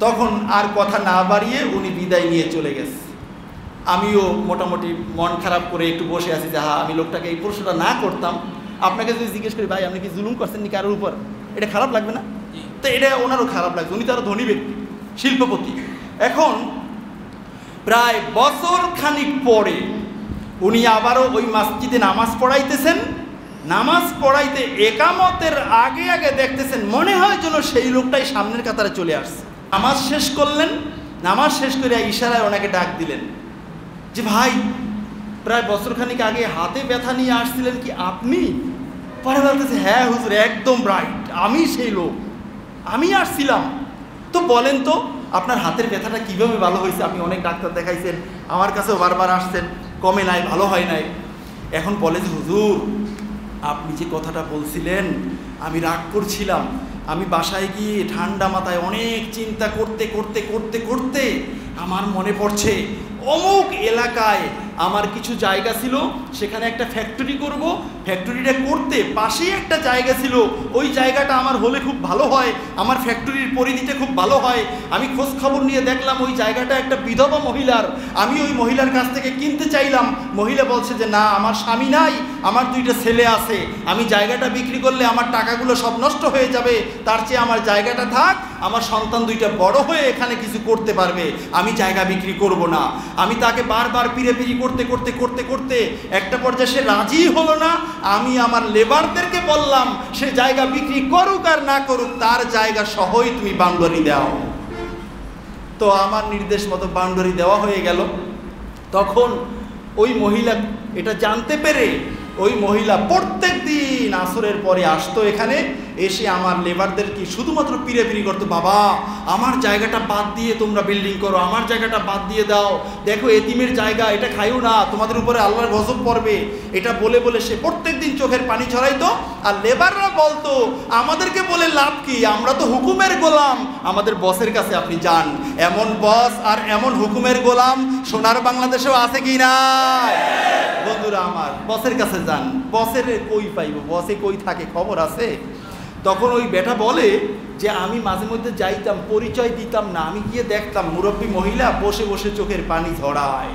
A: তখন আর কথা না বাড়িয়ে উনি বিদায় নিয়ে চলে গেছে। আমিও মোটামুটি মন খারাপ করে একটু বসে আছি যে হ্যাঁ, আমি লোকটাকে এই প্রশ্নটা না করতাম, আপনাকে যদি জিজ্ঞেস করি ভাই আপনি কি জুলুম করছেন নি কারোর উপর, এটা খারাপ লাগবে না? তো এটা ওনারও খারাপ লাগছে, উনি তো আরও ধনী ব্যক্তি, শিল্পপতি। এখন প্রায় বছর খানিক পরে উনি আবারও ওই মসজিদে নামাজ পড়াইতেছেন। নামাজ পড়াইতে একামতের আগে আগে দেখতেছেন মনে হয় যেন সেই লোকটাই সামনের কাতারে চলে আসছে। নামাজ শেষ করলেন, নামাজ শেষ করে ইশারায় ওনাকে ডাক দিলেন যে ভাই প্রায় বছরখানিক আগে হাতে ব্যথা নিয়ে আসছিলেন কি আপনি? পরে বলতেছে হ্যাঁ হুজুর একদম রাইট, আমি সেই লোক, আমি আসছিলাম। তো বলেন তো আপনার হাতের ব্যথাটা কীভাবে ভালো হয়েছে? আপনি অনেক ডাক্তার দেখাইছেন, আমার কাছেও বারবার আসছেন, কমে নাই, ভালো হয় নাই। এখন বলে যে হুজুর আপনি যে কথাটা বলছিলেন আমি রাগ করছিলাম, আমি বাসায় গিয়ে ঠান্ডা মাথায় অনেক চিন্তা করতে করতে করতে করতে আমার মনে পড়ছে অমুক এলাকায় আমার কিছু জায়গা ছিল, সেখানে একটা ফ্যাক্টরি করব, ফ্যাক্টরিটা করতে পাশেই একটা জায়গা ছিল, ওই জায়গাটা আমার হলে খুব ভালো হয়, আমার ফ্যাক্টরির পরিধিটা খুব ভালো হয়। আমি খোঁজ খবর নিয়ে দেখলাম ওই জায়গাটা একটা বিধবা মহিলার, আমি ওই মহিলার কাছ থেকে কিনতে চাইলাম, মহিলা বলছে যে না আমার স্বামী নাই, আমার 2টা ছেলে আছে, আমি জায়গাটা বিক্রি করলে আমার টাকাগুলো সব নষ্ট হয়ে যাবে, তার চেয়ে আমার জায়গাটা থাক, আমার সন্তান 2টা বড় হয়ে এখানে কিছু করতে পারবে, আমি জায়গা বিক্রি করব না। আমি তাকে বারবার পিড়ি করতে করতে করতে করতে একটা পর্যায়ে সে রাজি হলো না। আমি আমার লেবারদেরকে বললাম সে জায়গা বিক্রি করুক আর না করুক, তার জায়গা সহই তুমি বাউন্ডারি দাও। তো আমার নির্দেশ মতো বাউন্ডারি দেওয়া হয়ে গেল। তখন ওই মহিলা এটা জানতে পেরে ওই মহিলা প্রত্যেক দিন আসরের পরে আসতো এখানে, এসে আমার লেবারদের কি শুধুমাত্র পিড়ে করতো, বাবা আমার জায়গাটা বাদ দিয়ে তোমরা বিল্ডিং করো, আমার জায়গাটা বাদ দিয়ে দাও, দেখো এতিমের জায়গা, এটা খাইও না, তোমাদের উপরে আল্লাহর গজব পড়বে। এটা বলে বলে সে প্রত্যেক দিন চোখের পানি ছড়াইতো। আর লেবাররা বলতো, আমাদেরকে বলে লাভ কি, আমরা তো হুকুমের গোলাম, আমাদের বসের কাছে আপনি যান। এমন বস আর এমন হুকুমের গোলাম সোনার বাংলাদেশেও আছে কি না? বন্ধুরা আমার, বসের কাছে যান, বসের কই পাইব, বসে কই থাকে খবর আছে? তখন ওই বেটা বলে যে আমি মাঝে মধ্যে যাইতাম, পরিচয় দিতাম না, আমি গিয়ে দেখতাম মুরব্বী মহিলা বসে বসে চোখের পানি ঝরায়।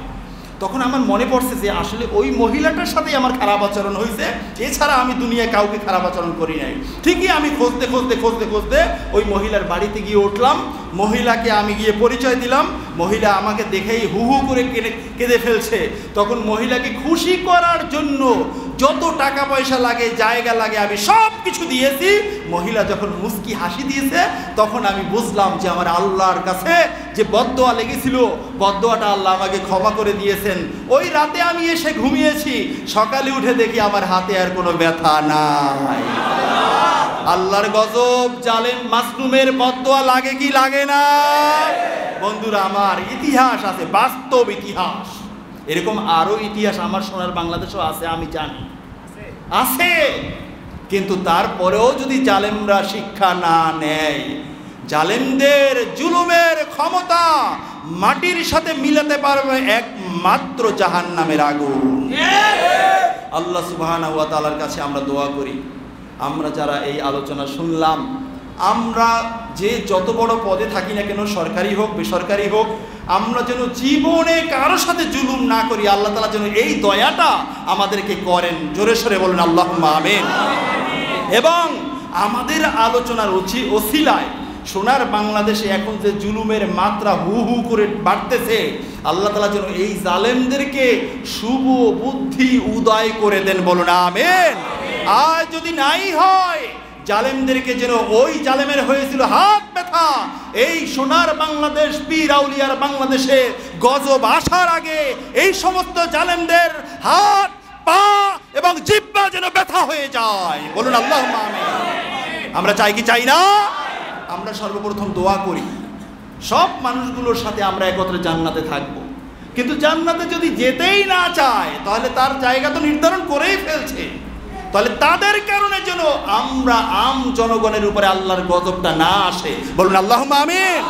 A: তখন আমার মনে পড়ছে যে আসলে ওই মহিলাটার সাথেই আমার খারাপ আচরণ হয়েছে, এছাড়া আমি দুনিয়ায় কাউকে খারাপ আচরণ করি নাই। ঠিকই আমি খুঁজতে খুঁজতে খুঁজতে খুঁজতে ওই মহিলার বাড়িতে গিয়ে উঠলাম, মহিলাকে আমি গিয়ে পরিচয় দিলাম। মহিলা আমাকে দেখেই হু হু করে কেঁদে ফেলছে। তখন মহিলাকে খুশি করার জন্য যত টাকা পয়সা লাগে, জায়গা লাগে, আমি সব কিছু দিয়েছি। মহিলা যখন মুস্কি হাসি দিয়েছে তখন আমি বুঝলাম যে আমার আল্লাহর কাছে যে বদদোয়া লেগেছিল, বদদোয়াটা আল্লাহ আমাকে ক্ষমা করে দিয়েছেন। ওই রাতে আমি এসে ঘুমিয়েছি, সকালে উঠে দেখি আমার হাতে আর কোনো ব্যথা নাই। আল্লাহর গজব, জালেম মাসলুমের বদদোয়া লাগে কি লাগে না? বন্ধুরা আমার, ইতিহাস আছে, বাস্তব ইতিহাস। এরকম আরো ইতিহাস আমার সোনার বাংলাদেশও আছে, আমি জানি আছে। কিন্তু তারপরেও যদি জালেমরা শিক্ষা না নেয়, জালেমদের জুলুমের ক্ষমতা মাটির সাথে মিলাতে পারবে একমাত্র জাহান্নামের আগুন। আল্লাহ সুবহানাহু ওয়া তাআলার কাছে আমরা দোয়া করি, আমরা যারা এই আলোচনা শুনলাম, আমরা যে যত বড় পদে থাকি না কেন, সরকারি হোক বেসরকারি হোক, আমরা যেন জীবনে কারোর সাথে জুলুম না করি। আল্লাহ তাআলা যেন এই দয়াটা আমাদেরকে করেন। জোরে সরে বলুন আল্লাহুম্মা আমিন। এবং আমাদের আলোচনার ওসিলায় সোনার বাংলাদেশে এখন যে জুলুমের মাত্রা হু হু করে বাড়তেছে, আল্লাহ তাআলা যেন এই জালেমদেরকে শুভ বুদ্ধি উদয় করে দেন। বলুন আমিন। আর যদি নাই হয়, জালেমদেরকে যেন ওই জালেমের হয়েছিল হাত ব্যথা, এই সোনার বাংলাদেশ, পীর আউলিয়ার বাংলাদেশে গজব আসার আগে এই সমস্ত জালেমদের হাত, পা এবং জিহ্বা যেন ব্যথা হয়ে যায়। বলুন আল্লাহুম্মা আমিন। আমরা চাই কি চাই না? আমরা সর্বপ্রথম দোয়া করি সব মানুষগুলোর সাথে আমরা একত্রে জান্নাতে থাকব। কিন্তু জান্নাতে যদি যেতেই না চায়, তাহলে তার জায়গা তো নির্ধারণ করেই ফেলছে। তাহলে তাদের কারণে যেন আমরা আম জনগণের উপরে আল্লাহর গজবটা না আসে। বলুন আল্লাহুম্মা আমিন।